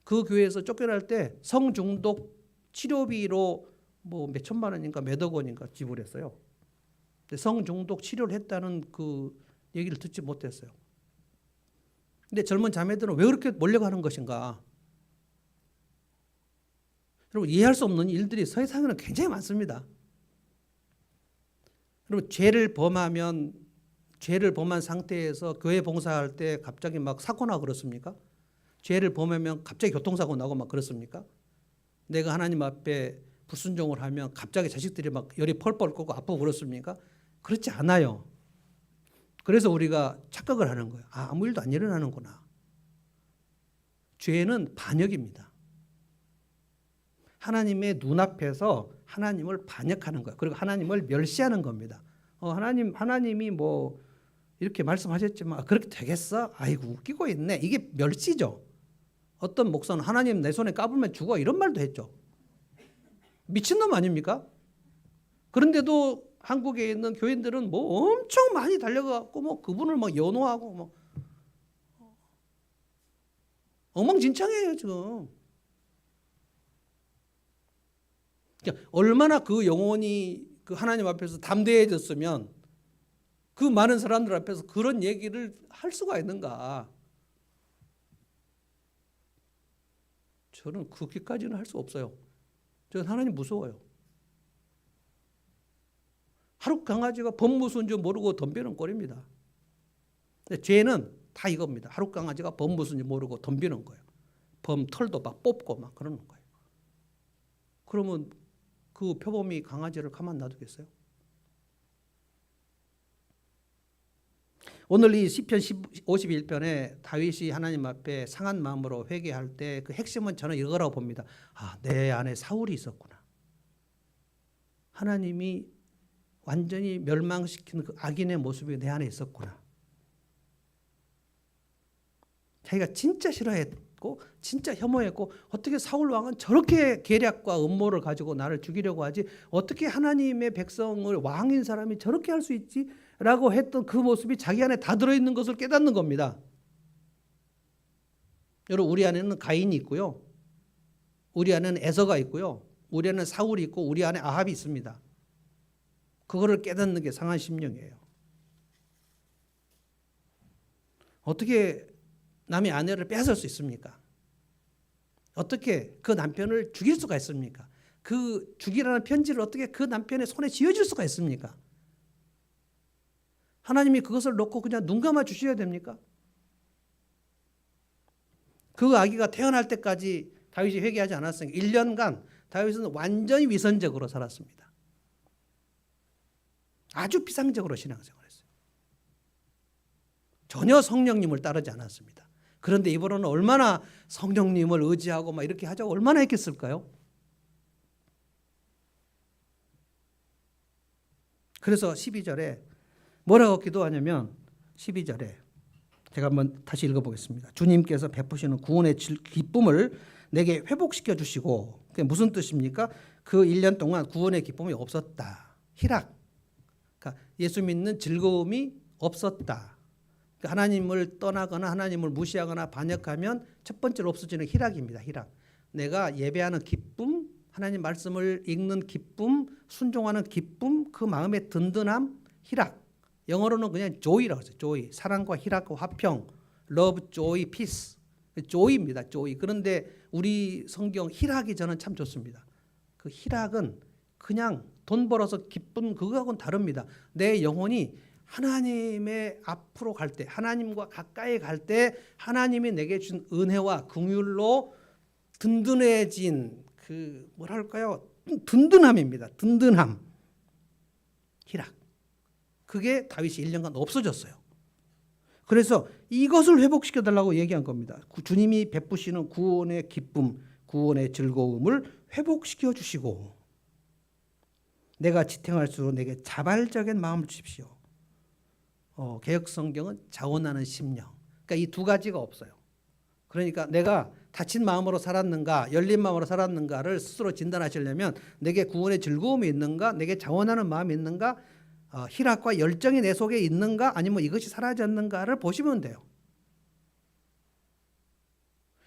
그 교회에서 쫓겨날 때 성중독 치료비로 뭐 몇 천만 원인가 몇억 원인가 지불했어요. 근데 성중독 치료를 했다는 그 얘기를 듣지 못했어요. 근데 젊은 자매들은 왜 그렇게 몰려가는 것인가? 여러분, 이해할 수 없는 일들이 세상에는 굉장히 많습니다. 여러분, 죄를 범한 상태에서 교회 봉사할 때 갑자기 막 사고 나고 그렇습니까? 죄를 범하면 갑자기 교통사고 나고 막 그렇습니까? 내가 하나님 앞에 불순종을 하면 갑자기 자식들이 막 열이 펄펄 끓고 아프고 그렇습니까? 그렇지 않아요. 그래서 우리가 착각을 하는 거예요. 아, 아무 일도 안 일어나는구나. 죄는 반역입니다. 하나님의 눈앞에서 하나님을 반역하는 거예요. 그리고 하나님을 멸시하는 겁니다. 하나님이 뭐 이렇게 말씀하셨지만 그렇게 되겠어? 아이고 웃기고 있네. 이게 멸시죠. 어떤 목사는 하나님 내 손에 까불면 죽어 이런 말도 했죠. 미친놈 아닙니까? 그런데도 한국에 있는 교인들은 뭐 엄청 많이 달려가고 뭐 그분을 막 연호하고 뭐 엉망진창이에요 지금. 그러니까 얼마나 그 영혼이 그 하나님 앞에서 담대해졌으면 그 많은 사람들 앞에서 그런 얘기를 할 수가 있는가. 저는 그렇게까지는 할 수 없어요. 저는 하나님 무서워요. 하루 강아지가 범 무슨 줄 모르고 덤비는 꼴입니다. 근데 죄는 다 이겁니다. 하루 강아지가 범 무슨 줄 모르고 덤비는 거예요. 범 털도 막 뽑고 막 그러는 거예요. 그러면 그 표범이 강아지를 가만 놔두겠어요? 오늘 이 시편 51편에 다윗이 하나님 앞에 상한 마음으로 회개할 때 그 핵심은 저는 이거라고 봅니다. 아, 내 안에 사울이 있었구나. 하나님이 완전히 멸망시키는 그 악인의 모습이 내 안에 있었구나. 자기가 진짜 싫어했고 진짜 혐오했고 어떻게 사울 왕은 저렇게 계략과 음모를 가지고 나를 죽이려고 하지? 어떻게 하나님의 백성을 왕인 사람이 저렇게 할 수 있지? 라고 했던 그 모습이 자기 안에 다 들어있는 것을 깨닫는 겁니다. 여러분 우리 안에는 가인이 있고요. 우리 안에는 에서가 있고요. 우리 안에는 사울이 있고 우리 안에 아합이 있습니다. 그거를 깨닫는 게 상한 심령이에요. 어떻게 남의 아내를 빼앗을 수 있습니까? 어떻게 그 남편을 죽일 수가 있습니까? 그 죽이라는 편지를 어떻게 그 남편의 손에 쥐어줄 수가 있습니까? 하나님이 그것을 놓고 그냥 눈 감아 주셔야 됩니까? 그 아기가 태어날 때까지 다윗이 회개하지 않았으니까 1년간 다윗은 완전히 위선적으로 살았습니다. 아주 비상적으로 신앙생활했어요. 전혀 성령님을 따르지 않았습니다. 그런데 이번에는 얼마나 성령님을 의지하고 막 이렇게 하자고 얼마나 했겠을까요? 그래서 12절에 뭐라고 기도하냐면 12절에 제가 한번 다시 읽어보겠습니다. 주님께서 베푸시는 구원의 기쁨을 내게 회복시켜 주시고 그게 무슨 뜻입니까? 그 1년 동안 구원의 기쁨이 없었다. 희락. 그러니까 예수 믿는 즐거움이 없었다. 그러니까 하나님을 떠나거나 하나님을 무시하거나 반역하면 첫 번째로 없어지는 희락입니다. 희락. 내가 예배하는 기쁨, 하나님 말씀을 읽는 기쁨, 순종하는 기쁨, 그 마음의 든든함, 희락. 영어로는 그냥 joy라고 하죠. joy. 사랑과 희락과 화평. love, joy, peace. joy입니다. joy. 그런데 우리 성경 희락이 저는 참 좋습니다. 그 희락은 그냥 돈 벌어서 기쁜 그거하고는 다릅니다. 내 영혼이 하나님의 앞으로 갈 때, 하나님과 가까이 갈 때 하나님이 내게 준 은혜와 긍휼로 든든해진 그 뭐랄까요? 든든함입니다. 든든함. 희락. 그게 다윗이 1년간 없어졌어요. 그래서 이것을 회복시켜 달라고 얘기한 겁니다. 주님이 베푸시는 구원의 기쁨, 구원의 즐거움을 회복시켜 주시고 내가 지탱할수록 내게 자발적인 마음을 주십시오. 개역 성경은 자원하는 심령. 그러니까 이 두 가지가 없어요. 그러니까 내가 다친 마음으로 살았는가 열린 마음으로 살았는가를 스스로 진단하시려면 내게 구원의 즐거움이 있는가 내게 자원하는 마음이 있는가 희락과 열정이 내 속에 있는가 아니면 이것이 사라졌는가를 보시면 돼요.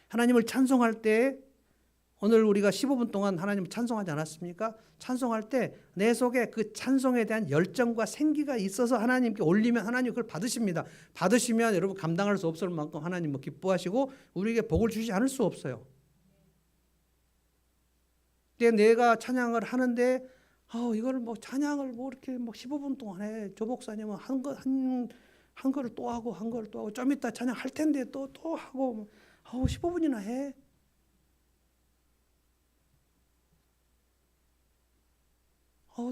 하나님을 찬송할 때 오늘 우리가 15분 동안 하나님을 찬송하지 않았습니까? 찬송할 때 내 속에 그 찬송에 대한 열정과 생기가 있어서 하나님께 올리면 하나님 그걸 받으십니다. 받으시면 여러분 감당할 수 없을 만큼 하나님 뭐 기뻐하시고 우리에게 복을 주시지 않을 수 없어요. 근데 내가 찬양을 하는데 이걸 뭐 찬양을 뭐 이렇게 뭐 15분 동안 해. 조 목사님은 한 거를 또 하고 한 거를 또 하고 좀 이따 찬양할 텐데 또 하고 15분이나 해.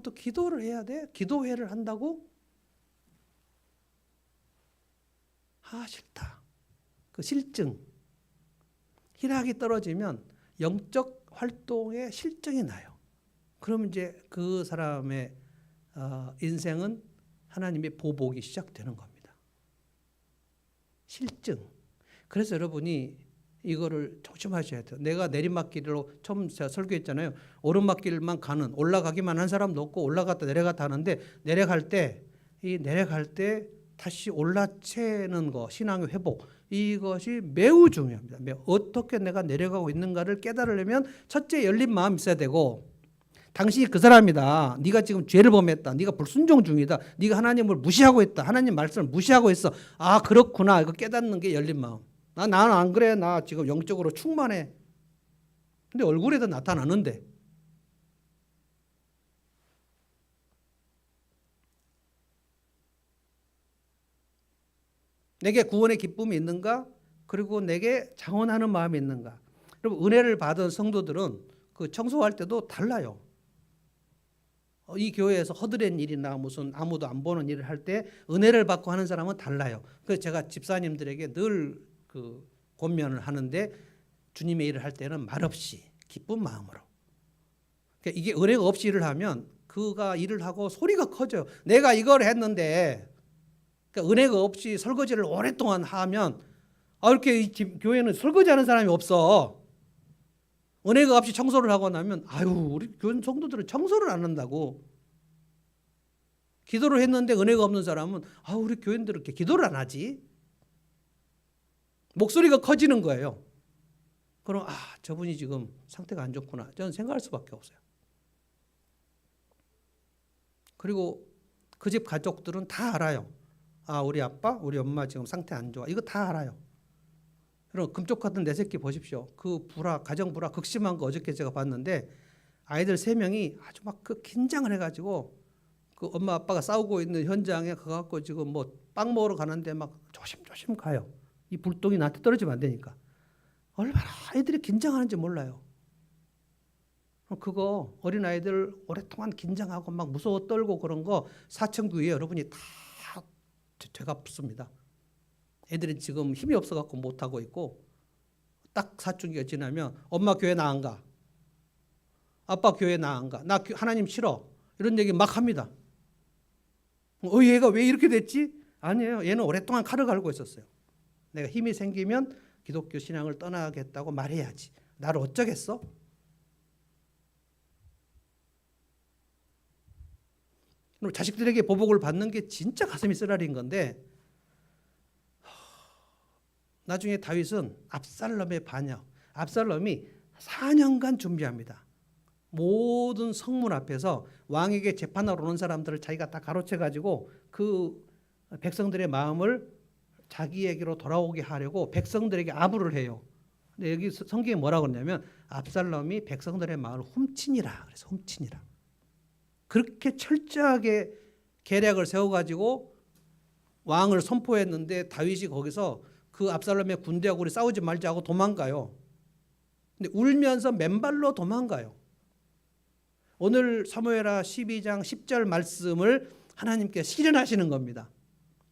또 기도를 해야 돼? 기도회를 한다고? 싫다. 그 실증. 희락이 떨어지면 영적 활동에 실증이 나요. 그럼 이제 그 사람의 인생은 하나님의 보복이 시작되는 겁니다. 실증. 그래서 여러분이 이거를 조심하셔야 돼요. 내가 내리막길로 처음 제가 설교했잖아요. 오르막길만 가는, 올라가기만 한 사람도 없고 올라갔다 내려갔다 하는데 내려갈 때 다시 올라채는 거, 신앙의 회복, 이것이 매우 중요합니다. 어떻게 내가 내려가고 있는가를 깨달으려면 첫째 열린 마음이 있어야 되고, 당신이 그 사람이다. 네가 지금 죄를 범했다. 네가 불순종 중이다. 네가 하나님을 무시하고 있다. 하나님 말씀을 무시하고 있어. 그렇구나. 이거 깨닫는 게 열린 마음. 나는 안 그래. 나 지금 영적으로 충만해. 근데 얼굴에도 나타나는데. 내게 구원의 기쁨이 있는가? 그리고 내게 장원하는 마음이 있는가? 여러분, 은혜를 받은 성도들은 그 청소할 때도 달라요. 이 교회에서 허드렛 일이나 무슨 아무도 안 보는 일을 할 때 은혜를 받고 하는 사람은 달라요. 그래서 제가 집사님들에게 늘 그 권면을 하는데, 주님의 일을 할 때는 말없이 기쁜 마음으로. 그러니까 이게 은혜가 없이 일을 하면 그가 일을 하고 소리가 커져요. 내가 이걸 했는데, 그러니까 은혜가 없이 설거지를 오랫동안 하면 이렇게 이 교회는 설거지하는 사람이 없어. 은혜가 없이 청소를 하고 나면 우리 교회 성도들은 청소를 안 한다고. 기도를 했는데 은혜가 없는 사람은 우리 교인들은 이렇게 기도를 안 하지. 목소리가 커지는 거예요. 그럼 저분이 지금 상태가 안 좋구나. 저는 생각할 수밖에 없어요. 그리고 그 집 가족들은 다 알아요. 우리 아빠, 우리 엄마 지금 상태 안 좋아. 이거 다 알아요. 여러분, 금쪽 같은 내 새끼 보십시오. 그 가정 불화 극심한 거 어저께 제가 봤는데, 아이들 3명이 아주 막 그 긴장을 해가지고 그 엄마 아빠가 싸우고 있는 현장에 가갖고 지금 뭐 빵 먹으러 가는데 막 조심조심 가요. 이 불똥이 나한테 떨어지면 안 되니까. 얼마나 아이들이 긴장하는지 몰라요. 그거 어린아이들 오랫동안 긴장하고 막 무서워 떨고 그런 거 사천교회 여러분이 다 죄가 붙습니다. 애들이 지금 힘이 없어갖고 못하고 있고, 딱 사춘기가 지나면 엄마 교회 나 안 가, 아빠 교회 나 안 가, 나 하나님 싫어, 이런 얘기 막 합니다. 얘가 왜 이렇게 됐지? 아니에요. 얘는 오랫동안 칼을 갈고 있었어요. 내가 힘이 생기면 기독교 신앙을 떠나겠다고 말해야지. 나를 어쩌겠어? 자식들에게 보복을 받는 게 진짜 가슴이 쓰라린 건데, 나중에 다윗은 압살롬의 반역, 압살롬이 4년간 준비합니다. 모든 성문 앞에서 왕에게 재판하러 오는 사람들을 자기가 다 가로채가지고 그 백성들의 마음을 자기에게로 돌아오게 하려고 백성들에게 아부를 해요. 근데 여기 성경에 뭐라고 그러냐면, 압살롬이 백성들의 마음을 훔치니라. 그래서 훔치니라. 그렇게 철저하게 계략을 세워가지고 왕을 선포했는데, 다윗이 거기서 그 압살롬의 군대하고 우리 싸우지 말자고 도망가요. 근데 울면서 맨발로 도망가요. 오늘 사무엘하 12장 10절 말씀을 하나님께 실현하시는 겁니다.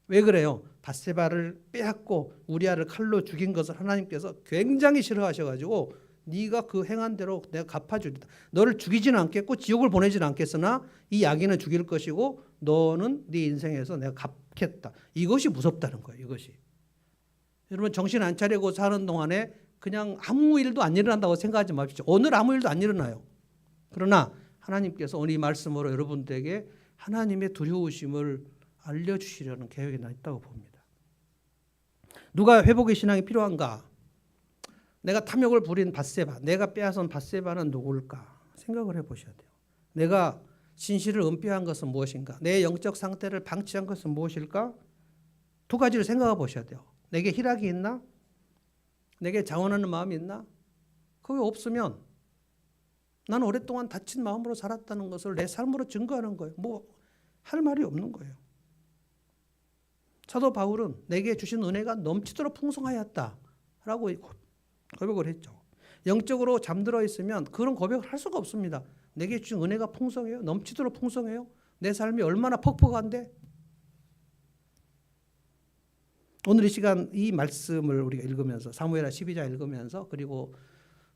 왜 그래요? 밧세바를 빼앗고 우리아를 칼로 죽인 것을 하나님께서 굉장히 싫어하셔가지고, 네가 그 행한 대로 내가 갚아주리다. 너를 죽이지는 않겠고 지옥을 보내지는 않겠으나 이 악인은 죽일 것이고 너는 네 인생에서 내가 갚겠다. 이것이 무섭다는 거예요. 이것이. 여러분, 정신 안 차리고 사는 동안에 그냥 아무 일도 안 일어난다고 생각하지 마십시오. 오늘 아무 일도 안 일어나요. 그러나 하나님께서 오늘 이 말씀으로 여러분들에게 하나님의 두려우심을 알려주시려는 계획이 나 있다고 봅니다. 누가 회복의 신앙이 필요한가? 내가 탐욕을 부린 밧세바, 내가 빼앗은 밧세바는 누구일까? 생각을 해보셔야 돼요. 내가 진실을 은폐한 것은 무엇인가? 내 영적 상태를 방치한 것은 무엇일까? 2가지를 생각해 보셔야 돼요. 내게 희락이 있나? 내게 자원하는 마음이 있나? 그게 없으면 나는 오랫동안 다친 마음으로 살았다는 것을 내 삶으로 증거하는 거예요. 할 말이 없는 거예요. 사도 바울은 내게 주신 은혜가 넘치도록 풍성하였다라고 고백을 했죠. 영적으로 잠들어 있으면 그런 고백을 할 수가 없습니다. 내게 주신 은혜가 풍성해요. 넘치도록 풍성해요. 내 삶이 얼마나 퍽퍽한데. 오늘 이 시간 이 말씀을 우리가 읽으면서 사무엘하 12장 읽으면서 그리고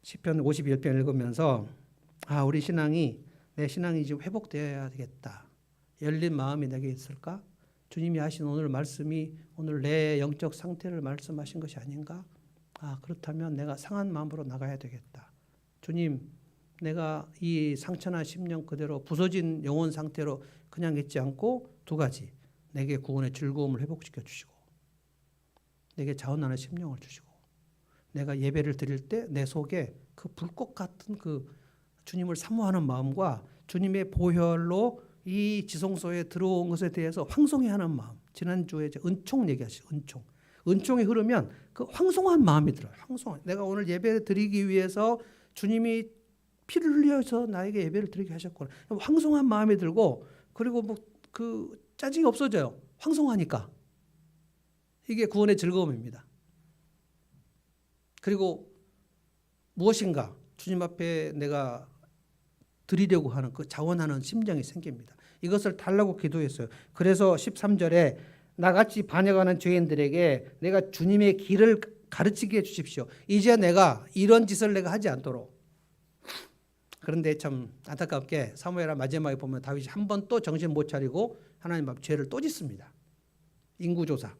시편 51편 읽으면서 우리 신앙이 내 신앙이 지금 회복되어야 되겠다. 열린 마음이 내게 있을까? 주님이 하신 오늘 말씀이 오늘 내 영적 상태를 말씀하신 것이 아닌가? 그렇다면 내가 상한 마음으로 나가야 되겠다. 주님, 내가 이 상처나 심령 그대로 부서진 영혼 상태로 그냥 있지 않고 두 가지, 내게 구원의 즐거움을 회복시켜 주시고 내게 자원하는 심령을 주시고 내가 예배를 드릴 때 내 속에 그 불꽃 같은 그 주님을 사모하는 마음과 주님의 보혈로 이 지성소에 들어온 것에 대해서 황송해하는 마음. 지난주에 이제 은총 얘기하시죠. 은총이 흐르면 그 황송한 마음이 들어요. 내가 오늘 예배 드리기 위해서 주님이 피를 흘려서 나에게 예배를 드리게 하셨구나. 황송한 마음이 들고 그리고 뭐 그 짜증이 없어져요. 황송하니까. 이게 구원의 즐거움입니다. 그리고 무엇인가 주님 앞에 내가 드리려고 하는 그 자원하는 심정이 생깁니다. 이것을 달라고 기도했어요. 그래서 13절에 나같이 반역하는 죄인들에게 내가 주님의 길을 가르치게 해 주십시오. 이제 내가 이런 짓을 내가 하지 않도록. 그런데 참 안타깝게 사무엘하 마지막에 보면 다윗이 한 번 또 정신 못 차리고 하나님 앞 죄를 또 짓습니다. 인구조사.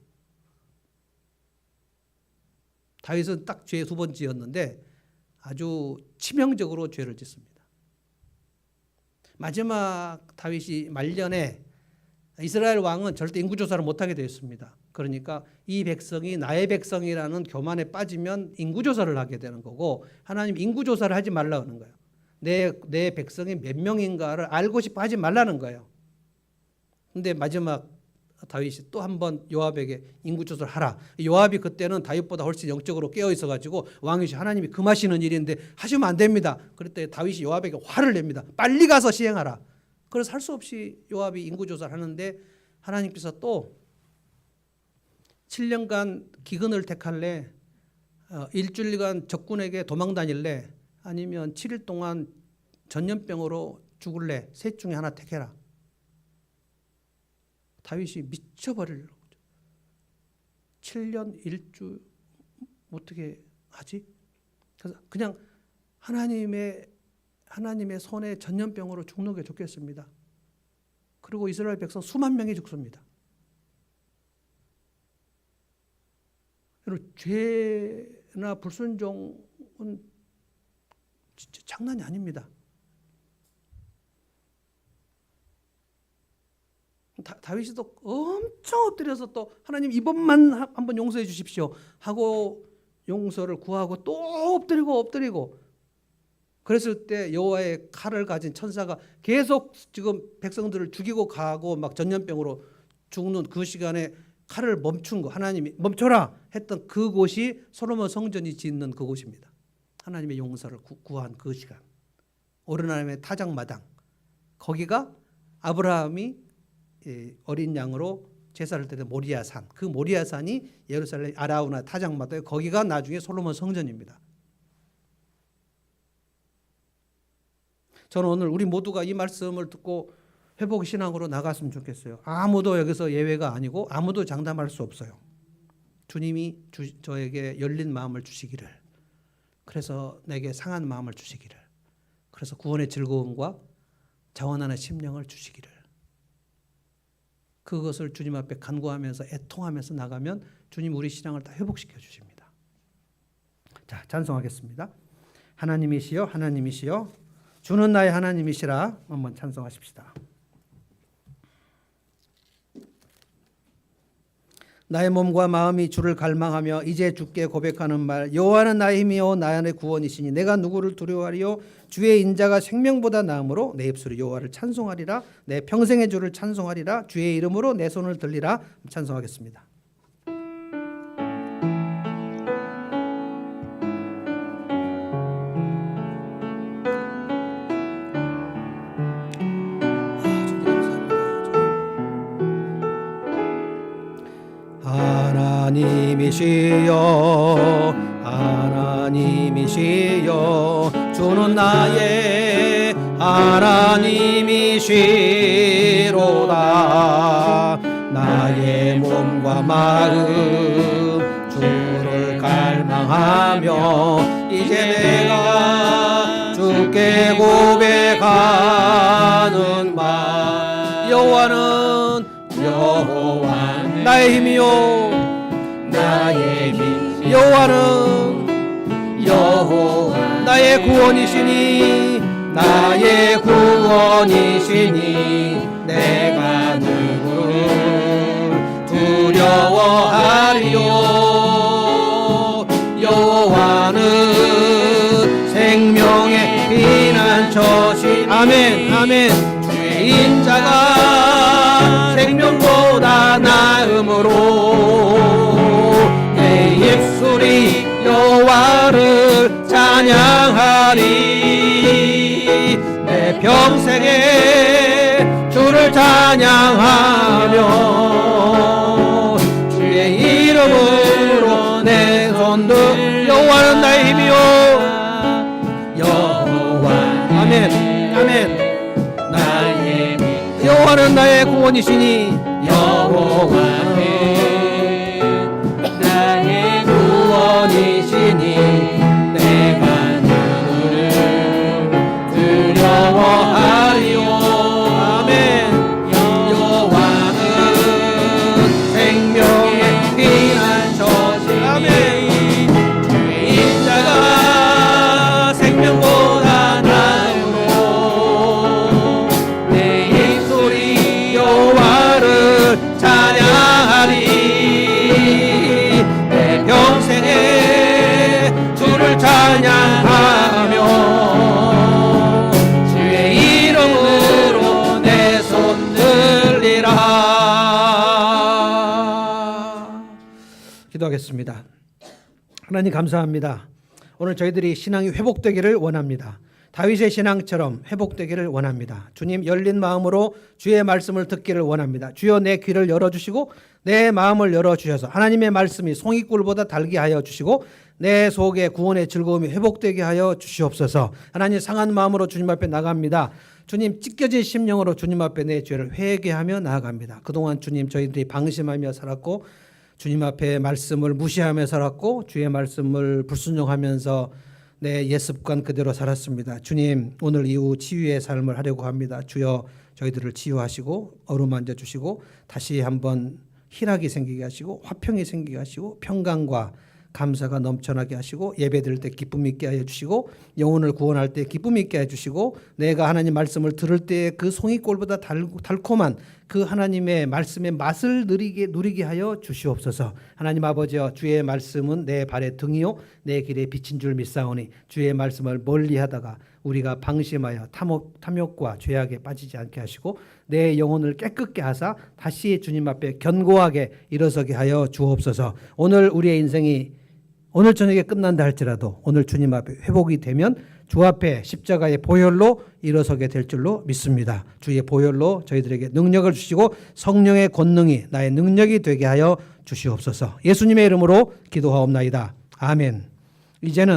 다윗은 딱 죄 두 번 지었는데 아주 치명적으로 죄를 짓습니다. 마지막 다윗이 말년에 이스라엘 왕은 절대 인구조사를 못하게 되었습니다. 그러니까 이 백성이 나의 백성이라는 교만에 빠지면 인구조사를 하게 되는 거고 하나님 인구조사를 하지 말라는 거예요. 내 백성이 몇 명인가를 알고 싶어 하지 말라는 거예요. 근데 마지막 다윗이 또 한 번 요압에게 인구조사를 하라. 요압이 그때는 다윗보다 훨씬 영적으로 깨어 있어가지고 왕이시 하나님이 금하시는 일인데 하시면 안 됩니다. 그랬더니 다윗이 요압에게 화를 냅니다. 빨리 가서 시행하라. 그래서 할 수 없이 요압이 인구조사를 하는데 하나님께서 또 7년간 기근을 택할래? 일주일간 적군에게 도망 다닐래? 아니면 7일 동안 전염병으로 죽을래? 셋 중에 하나 택해라. 다윗이 미쳐버리려고. 7년 1주 어떻게 하지? 그래서 그냥 하나님의 손에 전염병으로 죽는 게 좋겠습니다. 그리고 이스라엘 백성 수만 명이 죽습니다. 여러분, 죄나 불순종은 진짜 장난이 아닙니다. 다윗이 또 엄청 엎드려서 또 하나님 이번만 한번 용서해 주십시오 하고 용서를 구하고 또 엎드리고 그랬을 때 여호와의 칼을 가진 천사가 계속 지금 백성들을 죽이고 가고 막 전염병으로 죽는 그 시간에 칼을 멈춘 거 하나님이 멈춰라 했던 그곳이 솔로몬 성전이 짓는 그곳입니다. 하나님의 용서를 구한 그 시간. 오른 하나님의 타작마당. 거기가 아브라함이 어린 양으로 제사를 드린 모리아산. 그 모리아산이 예루살렘 아라우나 타작마당. 거기가 나중에 솔로몬 성전입니다. 저는 오늘 우리 모두가 이 말씀을 듣고 회복 신앙으로 나갔으면 좋겠어요. 아무도 여기서 예외가 아니고 아무도 장담할 수 없어요. 주님이 저에게 열린 마음을 주시기를, 그래서 내게 상한 마음을 주시기를, 그래서 구원의 즐거움과 자원하는 심령을 주시기를, 그것을 주님 앞에 간구하면서 애통하면서 나가면 주님 우리 신앙을 다 회복시켜 주십니다. 자, 찬송하겠습니다. 하나님이시여 하나님이시여 주는 나의 하나님이시라. 한번 찬송하십시다. 나의 몸과 마음이 주를 갈망하며 이제 주께 고백하는 말, 여호와는 나의 힘이요 나의 구원이시니 내가 누구를 두려워하리요. 주의 인자가 생명보다 나음으로 내 입술이 여호와를 찬송하리라. 내 평생의 주를 찬송하리라. 주의 이름으로 내 손을 들리라. 찬송하겠습니다. 하나님이시여 하나님이시여 주는 나의 하나님이시로다. 나의 몸과 마음 주를 갈망하며 이제 내가 주께 고백하는 바. 여호와는 나의 힘이요 나의 힘. 여호와는 나의 구원이시니 나의 구원이시니 내가 누구를 두려워하리요. 여호와는 생명의 피난처시. 아멘 아멘. 주의 인자가 생명보다 나음으로 내 입술이 여호와를 찬양하리. 내 평생에 주를 찬양하며 주의 이름으로 내 손들. 여호와는 나의 힘이요 여호와. 아멘 아멘. 나의 여호와는 나의 구원이시니 여호와는 나의 구원이시니 내가 누구를 두려워하리요. 아멘. 여호와는 생명의 피난처시. 아멘. 주의 인자가 생명보다 나음으로 내 입술이 여호와를 찬양하리. 내 평생에 주를 찬양하며 주의 이름으로 내 손 들리라. 기도하겠습니다. 하나님 감사합니다. 오늘 저희들이 신앙이 회복되기를 원합니다. 다윗의 신앙처럼 회복되기를 원합니다. 주님, 열린 마음으로 주의 말씀을 듣기를 원합니다. 주여, 내 귀를 열어주시고 내 마음을 열어주셔서 하나님의 말씀이 송이꿀보다 달게 하여 주시고 내 속에 구원의 즐거움이 회복되게 하여 주시옵소서. 하나님, 상한 마음으로 주님 앞에 나갑니다. 주님, 찢겨진 심령으로 주님 앞에 내 죄를 회개하며 나아갑니다. 그동안 주님, 저희들이 방심하며 살았고 주님 앞에 말씀을 무시하며 살았고 주의 말씀을 불순종하면서 내 옛습관 그대로 살았습니다. 주님, 오늘 이후 치유의 삶을 하려고 합니다. 주여, 저희들을 치유하시고 어루만져 주시고 다시 한번 희락이 생기게 하시고 화평이 생기게 하시고 평강과 감사가 넘쳐나게 하시고 예배드릴 때 기쁨 있게 하여 주시고 영혼을 구원할 때 기쁨 있게 해 주시고 내가 하나님 말씀을 들을 때 그 송이꼴보다 달콤한 그 하나님의 말씀의 맛을 누리게 하여 주시옵소서. 하나님 아버지여, 주의 말씀은 내 발의 등이요 내 길에 비친 줄 믿사오니 주의 말씀을 멀리하다가 우리가 방심하여 탐욕과 죄악에 빠지지 않게 하시고 내 영혼을 깨끗게 하사 다시 주님 앞에 견고하게 일어서게 하여 주옵소서. 오늘 우리의 인생이 오늘 저녁에 끝난다 할지라도 오늘 주님 앞에 회복이 되면 주 앞에 십자가의 보혈로 일어서게 될 줄로 믿습니다. 주의 보혈로 저희들에게 능력을 주시고 성령의 권능이 나의 능력이 되게 하여 주시옵소서. 예수님의 이름으로 기도하옵나이다. 아멘. 이제는